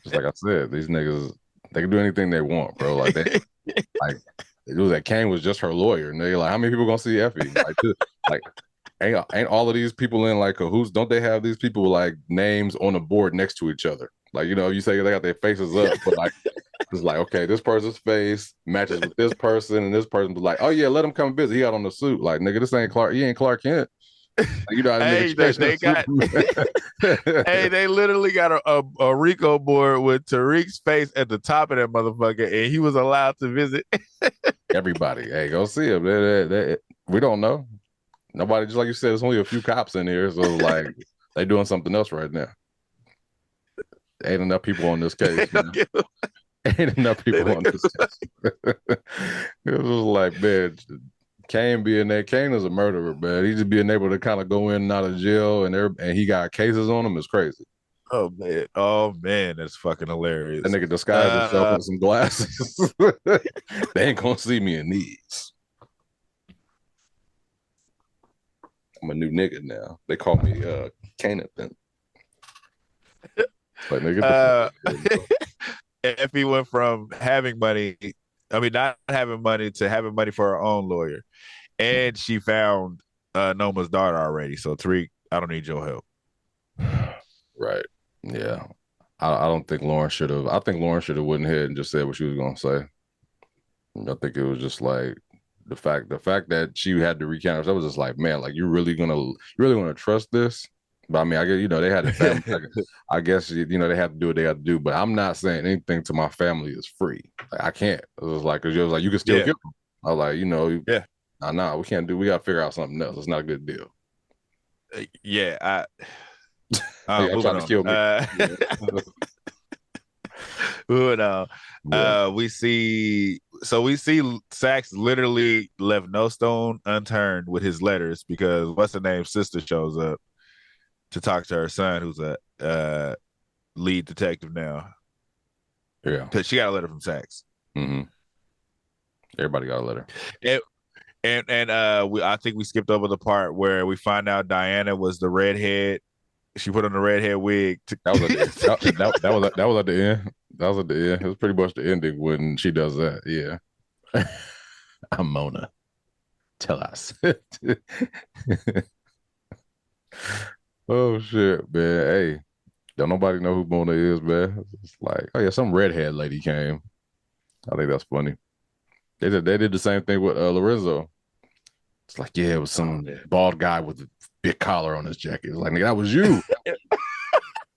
Just like I said, these niggas, they can do anything they want, bro. Like it was that Kane was just her lawyer, and they like, how many people gonna see Effie? Like ain't all of these people in like cahoots? Don't they have these people with like names on a board next to each other? Like, you say they got their faces up, but like it's like, okay, this person's face matches with this person, and this person was like, oh yeah, let him come visit. He got on the suit. Like, nigga, this ain't Clark. He ain't Clark Kent. Like, hey, they got. Hey, they literally got a Rico board with Tariq's face at the top of that motherfucker, and he was allowed to visit everybody. Hey, go see him. We don't know. Nobody, just like you said, there's only a few cops in here, so like they doing something else right now. Ain't enough people on this case, man. Ain't enough people on this case. It was like, man, Kane being there. Kane is a murderer, man. He just being able to kind of go in and out of jail, and he got cases on him is crazy. Oh man, that's fucking hilarious. That nigga disguised himself in some glasses. They ain't gonna see me in these. I'm a new nigga now. They call me Canathan. But nigga, if he went from having money, not having money, to having money for her own lawyer, and she found Noma's daughter already. So Tariq, I don't need your help. Right. Yeah. I don't think Lauren should have. I think Lauren should have went ahead and just said what she was gonna say. I think it was just like the fact that she had to recount herself was just like, man, like you really want to trust this? But I mean, I guess they had a family. I guess they had to do what they had to do. But I'm not saying anything to my family is free. Like, I can't. It was like, because you was like, you can still kill them. I was like, nah, we can't do. We got to figure out something else. It's not a good deal. I'm trying to kill me. Moving on. We see Sax literally left no stone unturned with his letters, because what's the name sister shows up to talk to her son, who's a lead detective now. Yeah, because she got a letter from Sax. Mm-hmm. Everybody got a letter. And I think we skipped over the part where we find out Diana was the redhead. She put on the redhead wig. That was at the end. That was at the end. That was at the end. It was pretty much the ending when she does that. Yeah. I'm Mona. Tell us. Oh shit, man. Hey, don't nobody know who Mona is, man. It's like, oh yeah, some redhead lady came. I think that's funny. They did the same thing with Lorenzo. It's like, yeah, it was some bald guy with a big collar on his jacket. It's like, nigga, that was you.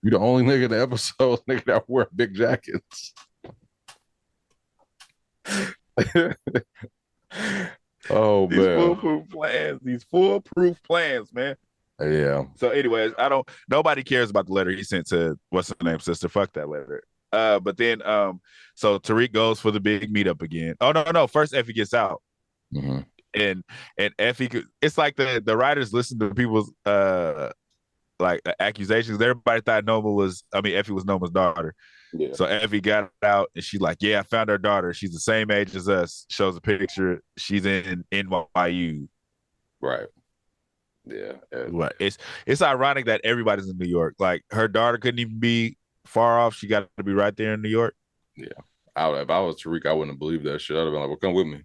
You the only nigga in the episode, nigga, that wear big jackets. Oh, these man. These foolproof plans, man. Yeah. So, anyways, nobody cares about the letter he sent to what's her name, sister. Fuck that letter. But then, so Tariq goes for the big meetup again. Oh no. First, Effie gets out, Mm-hmm. and Effie, it's like the writers listen to people's like accusations. Everybody thought Effie was Noma's daughter. Yeah. So Effie got out, and she's like, "Yeah, I found her daughter. She's the same age as us." Shows a picture. She's in NYU. Right. Yeah. What? It's ironic that everybody's in New York. Like her daughter couldn't even be far off. She got to be right there in New York. Yeah. If I was Tariq, I wouldn't have believed that shit. I'd have been like, "Well, come with me."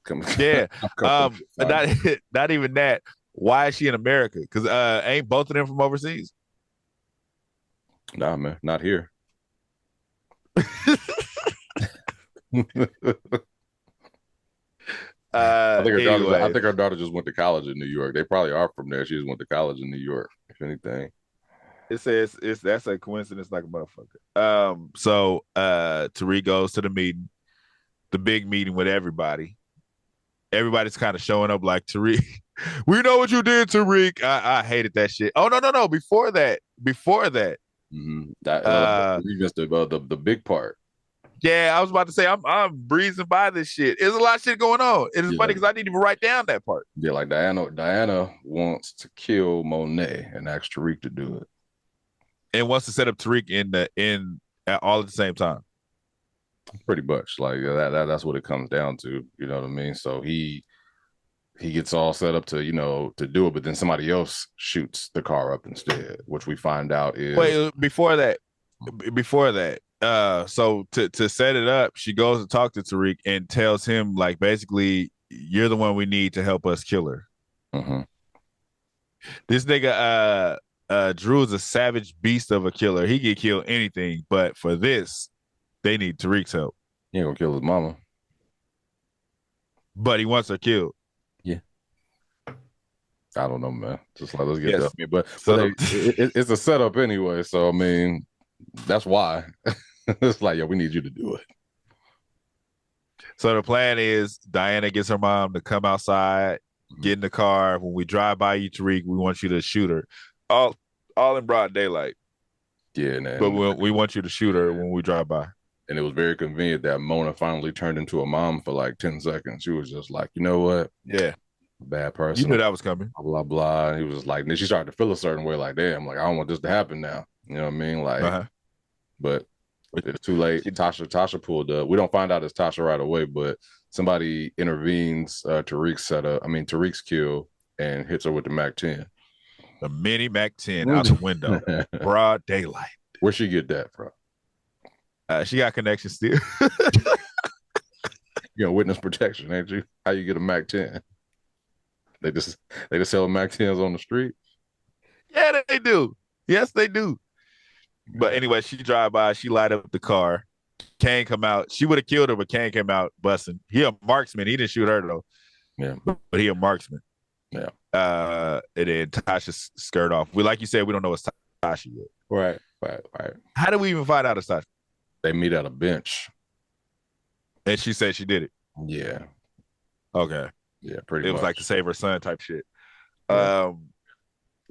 Come. Yeah. come Not even that. Why is she in America? Because ain't both of them from overseas? Nah, man, not here. I think her daughter just went to college in New York. They probably are from there. She just went to college in New York, if anything. It says that's a coincidence like a motherfucker. So Tariq goes to the meeting, the big meeting with everybody. Everybody's kind of showing up like, Tariq, we know what you did, Tariq. I hated that shit. Oh no. Before that. Mm-hmm. You missed the big part. Yeah, I was about to say I'm breezing by this shit. There's a lot of shit going on. It is funny because I didn't even write down that part. Yeah, like Diana wants to kill Monet and asks Tariq to do it. And wants to set up Tariq in all at the same time. Pretty much. Like that's what it comes down to. You know what I mean? So he gets all set up to do it, but then somebody else shoots the car up instead, which we find out is before that. So to set it up, she goes to talk to Tariq and tells him, like, basically, you're the one we need to help us kill her. Mm-hmm. This nigga Drew is a savage beast of a killer. He can kill anything, but for this, they need Tariq's help. He ain't gonna kill his mama, but he wants her killed. Yeah. I don't know, man. Just like, let's get that. But it's a setup anyway. So I mean, that's why. It's like, we need you to do it. So the plan is Diana gets her mom to come outside, get in the car. When we drive by you, Tariq, we want you to shoot her. All in broad daylight. Yeah, man. But we want you to shoot her when we drive by. And it was very convenient that Mona finally turned into a mom for like 10 seconds. She was just like, you know what? Yeah. Bad person. You knew that was coming. Blah, blah, blah. And he was like, and then she started to feel a certain way, like, damn, like, I don't want this to happen now. You know what I mean? Like, but it's too late. Tasha pulled up. We don't find out it's Tasha right away, but somebody intervenes Tariq's kill and hits her with the MAC-10. The mini MAC-10 out the window. Broad daylight. Where'd she get that from? She got connections still. You got witness protection, ain't you? How you get a MAC-10? They just sell MAC-10s on the street? Yeah, they do. Yes, they do. But anyway, she drive by, she light up the car. Kane come out. She would have killed her, but Kane came out busting. He a marksman. He didn't shoot her though. Yeah. But he a marksman. Yeah. And then Tasha skirt off. Like you said, we don't know it's Tasha yet. Right. How do we even find out it's Tasha? They meet at a bench. And she said she did it. Yeah. Okay. Yeah, pretty much. It was like to save her son type shit. Yeah.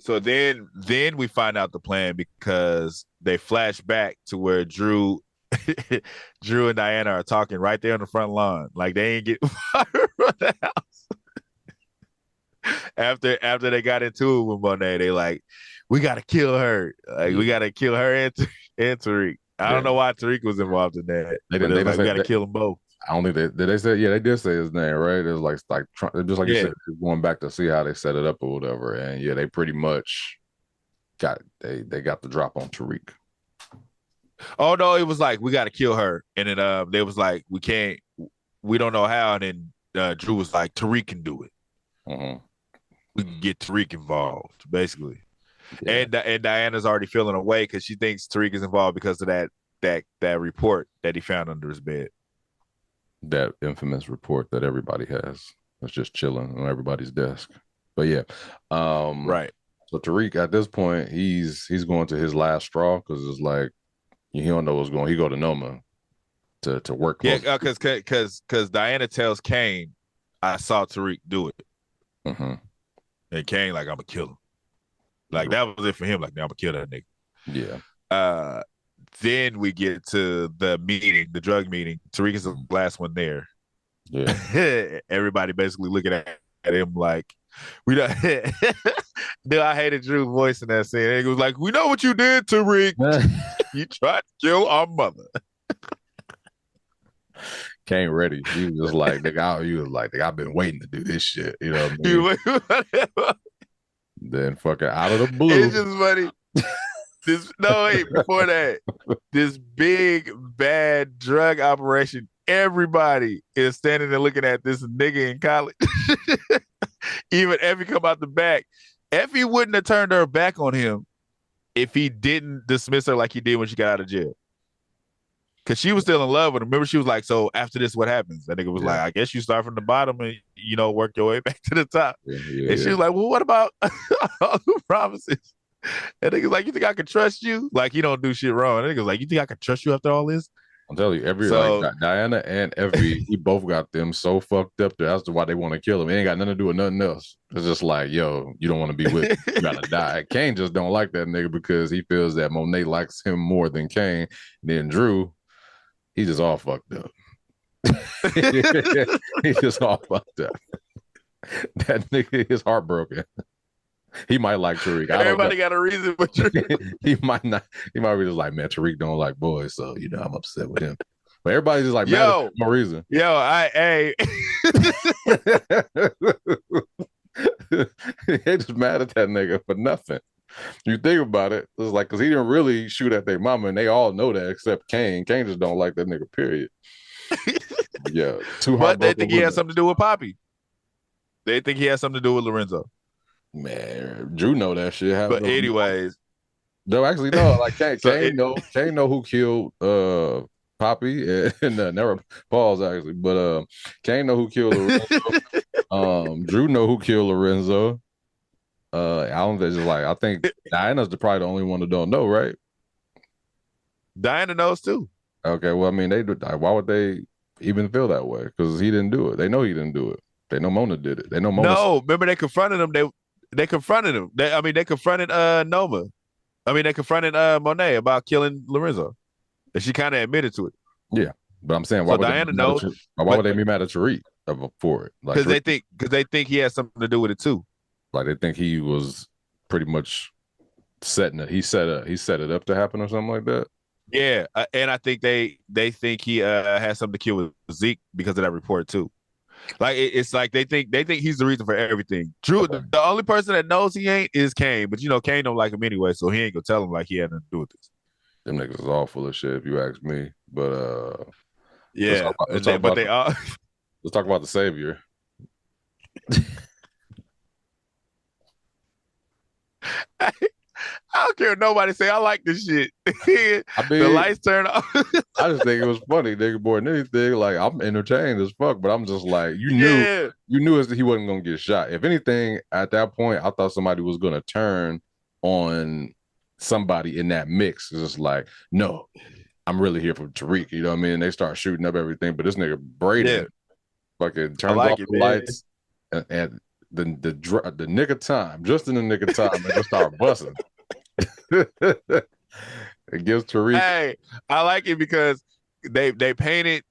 So then we find out the plan because they flash back to where Drew and Diana are talking right there on the front lawn. Like they ain't getting fired from the house. After they got into it with Monet, they like, we gotta kill her. Like we gotta kill her and Tariq. I don't know why Tariq was involved in that. We gotta kill them both. I don't think they said. Yeah, they did say his name, right? It was like just like you said, going back to see how they set it up or whatever. And yeah, they pretty much they got the drop on Tariq. Oh no, it was like, we got to kill her, and then they was like, we don't know how, and then Drew was like, Tariq can do it. Mm-hmm. We can get Tariq involved, basically. Yeah. And Diana's already feeling away because she thinks Tariq is involved because of that report that he found under his bed. That infamous report that everybody has. It's just chilling on everybody's desk. But yeah. Right. So Tariq, at this point, he's going to his last straw because it's like he don't know what's going on. He go to Noma to work close. Yeah, because Diana tells Kane, I saw Tariq do it. Mm-hmm. And Kane, like, I'm gonna kill him. Like, that was it for him. Like, I'm gonna kill that nigga. Yeah. Then we get to the meeting, the drug meeting. Tariq is the last one there. Yeah. Everybody basically looking at him like, we don't. Dude, I hated Drew's voice in that scene. It was like, we know what you did, Tariq. You tried to kill our mother. Kane ready. He was just like, I've been waiting to do this shit. You know what I mean? Then fucking out of the blue. It's just funny. Before that, this big bad drug operation. Everybody is standing there looking at this nigga in college. Even Effie come out the back. Effie wouldn't have turned her back on him if he didn't dismiss her like he did when she got out of jail. Because she was still in love with him. Remember, she was like, so after this, what happens? That nigga was like, I guess you start from the bottom and, work your way back to the top. And she was like, well, what about all the promises? And nigga's like, you think I can trust you? Like, he don't do shit wrong. And nigga's like, you think I can trust you after all this? I'm telling you, Diana and Effie, he both got them so fucked up there. That's why they want to kill him. It ain't got nothing to do with nothing else. It's just like, yo, you don't want to be with him. You gotta die. Kane just don't like that nigga because he feels that Monet likes him more than Kane. And then Drew, he's just all fucked up. He's just all fucked up. That nigga is heartbroken. He might like Tariq. Everybody got a reason for Tariq. He might not. He might be just like, man, Tariq don't like boys, so I'm upset with him. But everybody's just like, mad for no reason. Hey. They just mad at that nigga for nothing. You think about it, it's like, because he didn't really shoot at their mama, and they all know that except Kane. Kane just don't like that nigga, period. Yeah. But they think he has something to do with Poppy. They think he has something to do with Lorenzo. Man, Drew know that shit. But anyways. No, actually, no. Like, Kane know who killed Poppy, and never pause, actually. But Kane know who killed Lorenzo. Drew know who killed Lorenzo. I think Diana's probably the only one that don't know, right? Diana knows too. Okay, well, I mean, why would they even feel that way? Because he didn't do it. They know he didn't do it. They know Mona did it. They know Mona. No, remember they confronted him. They confronted him. They confronted Noma. They confronted Monet about killing Lorenzo. And she kind of admitted to it. Yeah, but I'm saying, why would Diana knows? Why would they be mad at Tariq for it? Because they think he has something to do with it too. Like, they think he was pretty much setting it. He set it up to happen or something like that. Yeah, and I think they think he has something to kill with Zeke because of that report too. Like, it's like they think he's the reason for everything. Drew, the only person that knows he ain't is Kane, but Kane don't like him anyway, so he ain't gonna tell him like he had nothing to do with this. Them niggas is all full of shit, if you ask me. But yeah, let's talk about the savior. I don't care if nobody say I like this shit. The lights turn off. I just think it was funny, nigga, more than anything. Like, I'm entertained as fuck, but I'm just like, you knew he wasn't gonna get shot. If anything, at that point, I thought somebody was gonna turn on somebody in that mix. It's just like, no, I'm really here for Tariq. You know what I mean? They start shooting up everything, but this nigga Brady fucking turns off the lights and the nick of time, just in the nick of time, and just start busting. It gives Tariq. Hey, I like it because they painted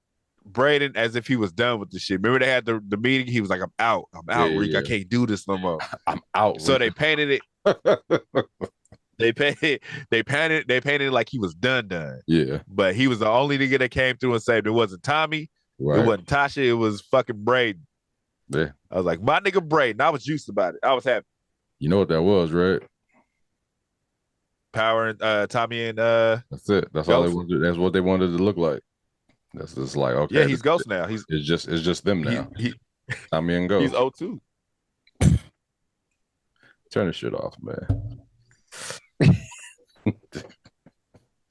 Braden as if he was done with the shit. Remember they had the meeting? He was like, I'm out, Reek. I can't do this no more. I'm out. So they painted it. They painted it like he was done. Yeah. But he was the only nigga that came through and saved. It wasn't Tommy. Right. It wasn't Tasha. It was fucking Braden. Yeah. I was like, my nigga Braden. I was juiced about it. I was happy. You know what that was, right? Power and Tommy and that's it. That's Ghost. All they wanted. That's what they wanted to look like. That's just like, okay. Yeah, he's Ghost now. It's just them now. Tommy and Ghost. He's O2. Turn this shit off, man.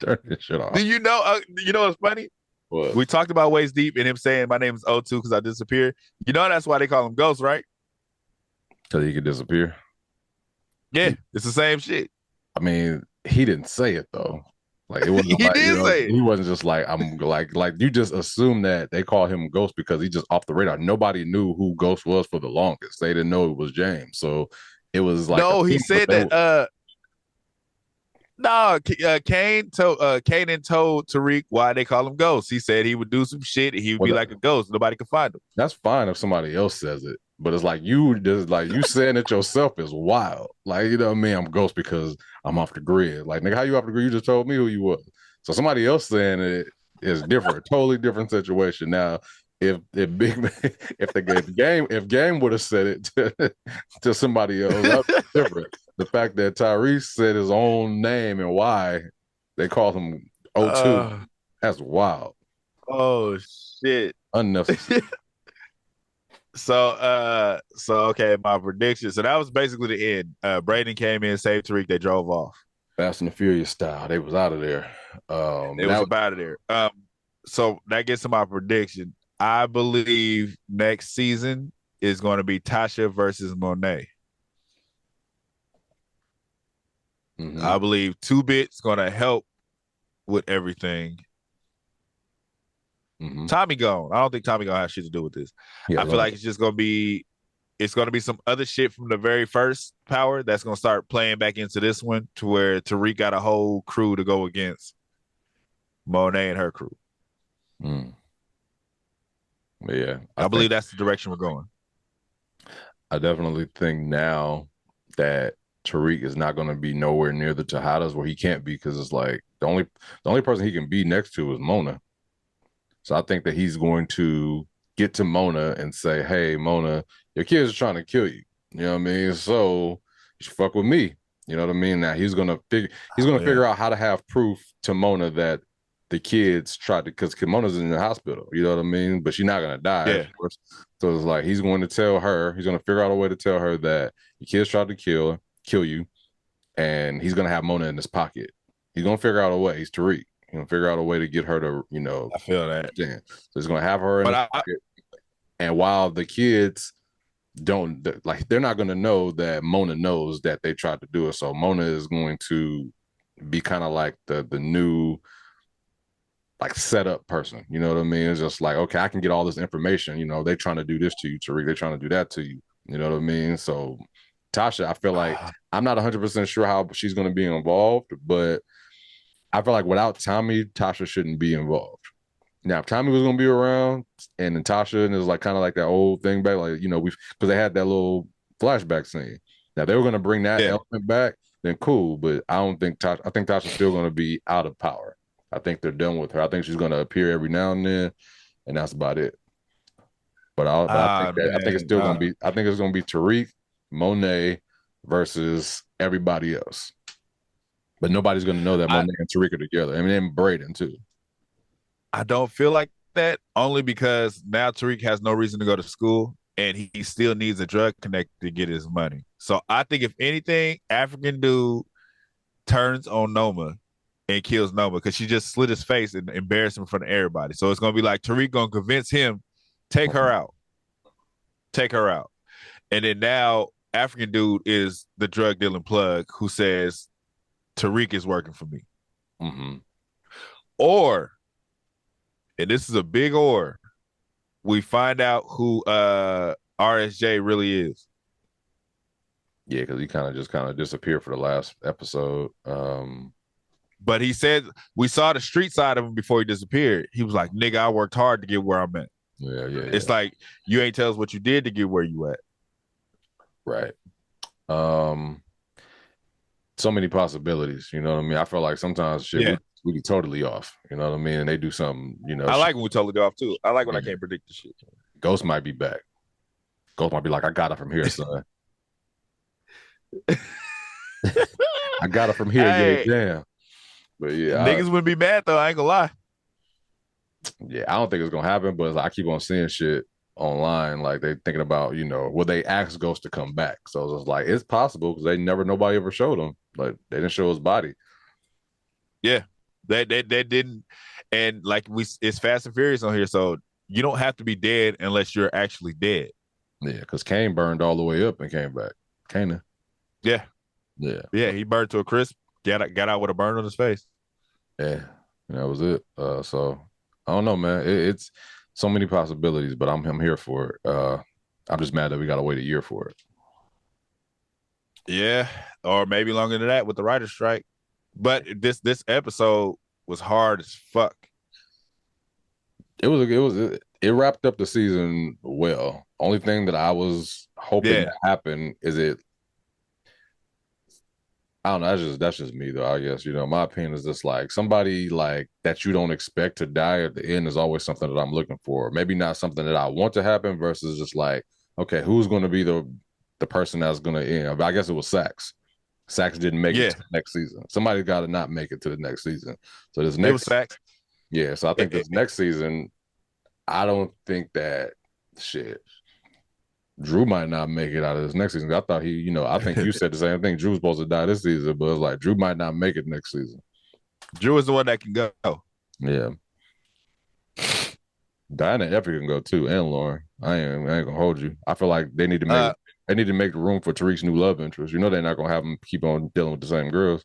Turn this shit off. Do you know what's funny? What? We talked about Waist Deep and him saying my name is O2 because I disappeared. You know that's why they call him Ghost, right? Because he could disappear. Yeah, it's the same shit. I mean, he didn't say it though. Like, it wasn't he did say it. He wasn't just like, I'm like you just assume that they call him Ghost because he's just off the radar. Nobody knew who Ghost was for the longest. They didn't know it was James. So It was like No, he said that. No, Kanan told Tariq why they call him Ghost. He said he would do some shit and he would be like a ghost. Nobody could find him. That's fine if somebody else says it, but it's like you saying it yourself is wild. Like, you know what I mean? I'm Ghost because I'm off the grid. Like, nigga, how you off the grid? You just told me who you was. So somebody else saying it is different, totally different situation. Now, if Game would have said it to somebody else, that's different. The fact that Tyrese said his own name and why they called him O2, that's wild. Oh shit. Unnecessary. So okay, my prediction. So that was basically the end. Braden came in, saved Tariq, they drove off. Fast and the Furious style. They was out of there. It was up out of there. So that gets to my prediction. I believe next season is going to be Tasha versus Monet. Mm-hmm. I believe 2-Bit's going to help with everything. Mm-hmm. Tommy gone. I don't think Tommy gonna have shit to do with this. I feel like it's just gonna be some other shit from the very first Power that's gonna start playing back into this one, to where Tariq got a whole crew to go against Monet and her crew. Yeah, I believe that's the direction we're going. I definitely think now that Tariq is not going to be nowhere near the Tejadas where he can't be, because it's like the only person he can be next to is Mona. So I think that he's going to get to Mona and say, "Hey, Mona, your kids are trying to kill you. You know what I mean? So you should fuck with me." You know what I mean? Now he's gonna figure out how to have proof to Mona that the kids tried to, because Mona's in the hospital. You know what I mean? But she's not gonna die. Yeah. Of course. So it's like he's going to tell her. He's gonna figure out a way to tell her that your kids tried to kill you, and he's gonna have Mona in his pocket. He's gonna figure out a way. He's Tariq. He's gonna figure out a way to get her to, you know. I feel that. So he's gonna have her in his pocket. And while the kids don't, like, they're not gonna know that Mona knows that they tried to do it. So Mona is going to be kind of like the new, like, setup person. You know what I mean? It's just like, okay, I can get all this information. You know, they trying to do this to you, Tariq. They're trying to do that to you. You know what I mean? So Tasha, I feel like I'm not 100% sure how she's going to be involved, but I feel like without Tommy, Tasha shouldn't be involved. Now, if Tommy was going to be around and Tasha, and it was like kind of like that old thing back, like, you know, because they had that little flashback scene. Now, they were going to bring that element back, then cool. But I don't think I think Tasha's still going to be out of Power. I think they're done with her. I think she's going to appear every now and then, and that's about it. But I think it's still going to be. I think it's going to be Tariq, Monet versus everybody else. But nobody's going to know that Monet and Tariq are together. I mean, and Braden too. I don't feel like that, only because now Tariq has no reason to go to school, and he still needs a drug connect to get his money. So I think if anything, African dude turns on Noma and kills Noma because she just slit his face and embarrassed him in front of everybody. So it's going to be like Tariq going to convince him, take her out. And then now African dude is the drug dealing plug who says Tariq is working for me. Mm-hmm. Or, and this is a big or, we find out who RSJ really is. Yeah, because he kind of disappeared for the last episode. But he said we saw the street side of him before he disappeared. He was like, "Nigga, I worked hard to get where I'm at." Yeah. It's like, you ain't tell us what you did to get where you at. Right. So many possibilities. You know what I mean? I feel like sometimes shit we be totally off. You know what I mean? And they do something. You know, I like when we totally off too. I like when I can't predict the shit. Ghost might be back. Ghost might be like, "I got it from here, son." I got it from here. Hey. Yeah, damn. But yeah, niggas wouldn't be mad though. I ain't gonna lie. Yeah, I don't think it's gonna happen, but I keep on seeing shit online, like they thinking about, you know, will they ask Ghost to come back? So it's like, it's possible, because nobody ever showed him. Like, they didn't show his body. Yeah, they didn't, and like it's Fast and Furious on here, so you don't have to be dead unless you're actually dead. Yeah, because Kane burned all the way up and came back. Kana. Yeah. He burned to a crisp. Got out with a burn on his face. Yeah, and that was it. So I don't know, man. It's so many possibilities, but I'm here for it. I'm just mad that we got to wait a year for it. Yeah, or maybe longer than that with the writer's strike. But this episode was hard as fuck. It wrapped up the season well. Only thing that I was hoping to happen is I don't know. That's just me though. I guess my opinion is just like somebody like that you don't expect to die at the end is always something that I'm looking for. Maybe not something that I want to happen versus just like, okay, who's going to be the person that's going to end? I guess it was Sax. Sax didn't make it to the next season. Somebody got to not make it to the next season. So this next, it was Sax. Yeah. So I think this next season, I don't think that shit. Drew might not make it out of this next season. I thought I think you said the same thing. Drew's supposed to die this season, but it's like Drew might not make it next season. Drew is the one that can go. Yeah. Diana and Effie can go too, and Lauren. I ain't gonna hold you. I feel like they need to make room for Tariq's new love interest. They're not gonna have them keep on dealing with the same girls.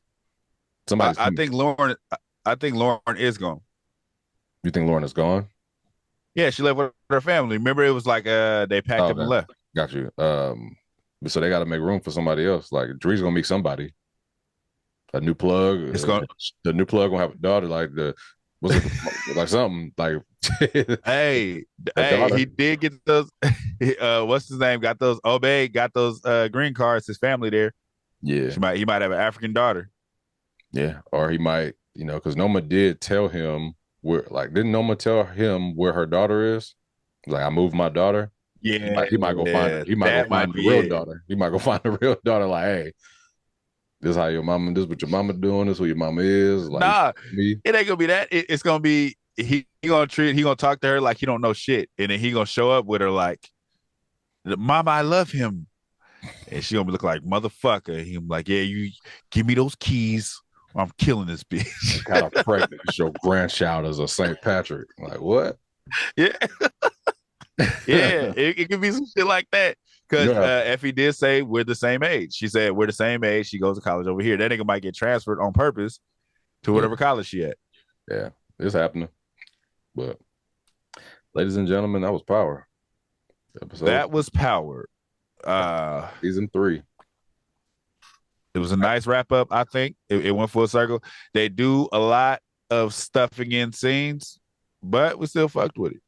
I think Lauren is gone. You think Lauren is gone? Yeah, she left with her family. Remember, it was like they packed up and left. Got you. So they got to make room for somebody else. Like Dre's gonna meet somebody. A new plug. The new plug gonna have a daughter. Like like something like. hey, he did get those. What's his name? Got those. Obey got those green cards. His family there. Yeah, he might have an African daughter. Yeah, or he might, because Noma did tell him didn't Noma tell him where her daughter is? Like, I moved my daughter. Yeah, he might go find her. He might go find the real daughter. He might go find the real daughter. Like, hey, this how your mama. This what your mama doing. This who your mama is. Like, nah, it ain't gonna be that. It's gonna be he gonna talk to her like he don't know shit, and then he gonna show up with her like, "Mama, I love him," and she gonna look like motherfucker. He like, "Yeah, you give me those keys. I'm killing this bitch." Got her pregnant. Your grandchild as a St. Patrick. Like, what? Yeah. Yeah, it could be some shit like that. Because Effie did say we're the same age. She said we're the same age. She goes to college over here. That nigga might get transferred on purpose to whatever college she at. Yeah, it's happening. But, ladies and gentlemen, that was Power. That was Power. Season 3. It was a nice wrap up. I think it went full circle. They do a lot of stuffing in scenes, but we still fucked with it.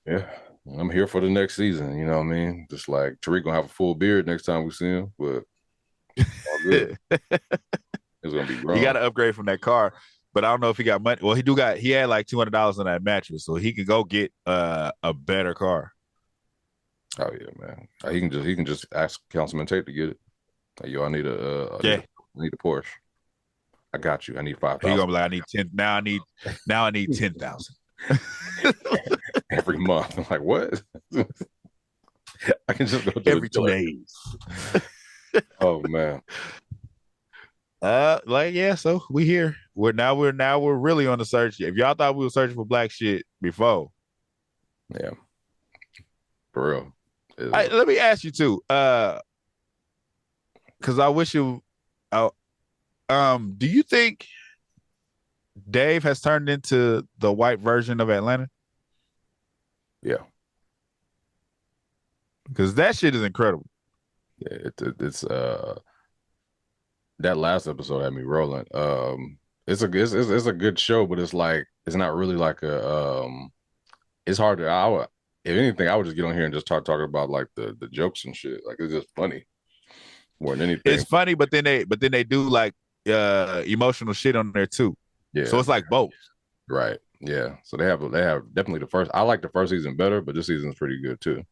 Yeah, I'm here for the next season. You know what I mean? Just like Tariq gonna have a full beard next time we see him, but all good. It's gonna be grown. He got to upgrade from that car, but I don't know if he got money. Well, he had like $200 on that mattress, so he can go get a better car. Oh yeah, man. He can just ask Councilman Tate to get it. Like, yo, I need a Porsche. I got you. I need 5,000. He gonna be like, I need 10. Now I need 10,000. Every month. I'm like, what? I can just go to every 2 days. Oh man. So we here. We're really on the search. If y'all thought we were searching for black shit before. Yeah. For real. Let me ask you too. Because I wish you do you think Dave has turned into the white version of Atlanta? Yeah. Because that shit is incredible. Yeah, it's that last episode had me rolling. It's a good show, but it's like it's not really like it's hard to if anything, I would just get on here and just start talking about like the jokes and shit. Like, it's just funny more than anything. It's funny, but then they do like emotional shit on there too. Yeah. So it's like both. Right. Yeah. So they have definitely the first. I like the first season better, but this season's pretty good too.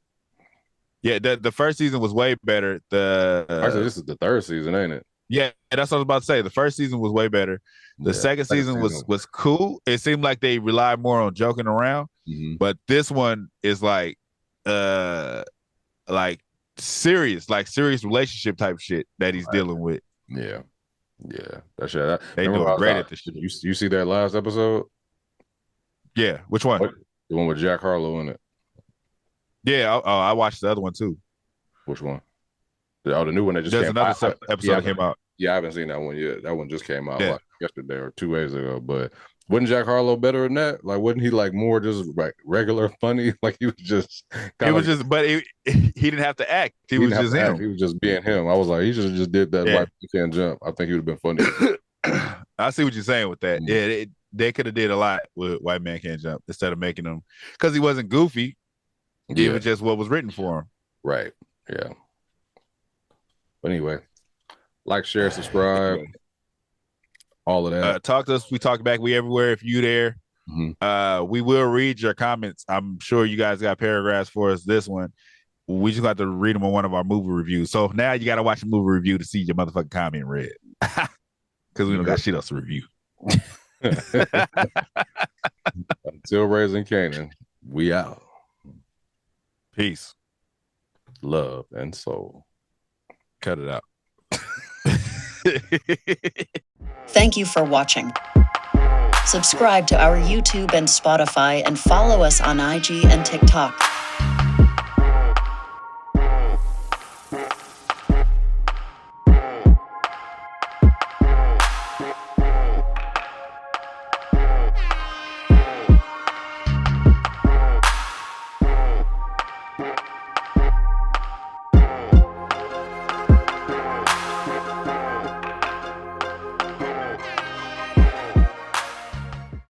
Yeah, the first season was way better. This is the third season, ain't it? Yeah, that's what I was about to say. The first season was way better. The second season was cool. It seemed like they relied more on joking around, but this one is like serious relationship type shit that he's dealing with. Yeah, yeah. That shit. They doing great at this shit. You see that last episode? Yeah. Which one? The one with Jack Harlow in it. Yeah, I watched the other one too. Which one? The new one that just There's came another out. episode that came out. Yeah, I haven't seen that one yet. That one just came out like yesterday or 2 days ago. But Wasn't Jack Harlow better than that? Like, wasn't he like more just like regular funny? Like he was just It was just, but he didn't have to act. He was just him. He was just being him. I was like, he should have just did that Yeah. White Man Can't Jump. I think he would have been funny. I see what you're saying with that. Mm. Yeah, they could have did a lot with White Man Can't Jump instead of making him, because he wasn't goofy. It was just what was written for him. Right. Yeah. But anyway, like, share, subscribe, all of that. Talk to us. We talk back. We everywhere. If you there, we will read your comments. I'm sure you guys got paragraphs for us. This one, we just got to read them on one of our movie reviews. So now you got to watch a movie review to see your motherfucking comment read, because we don't got shit else to review. Until Raising Canaan, we out. Peace, love, and soul. Cut it out. Thank you for watching. Subscribe to our YouTube and Spotify and follow us on IG and TikTok.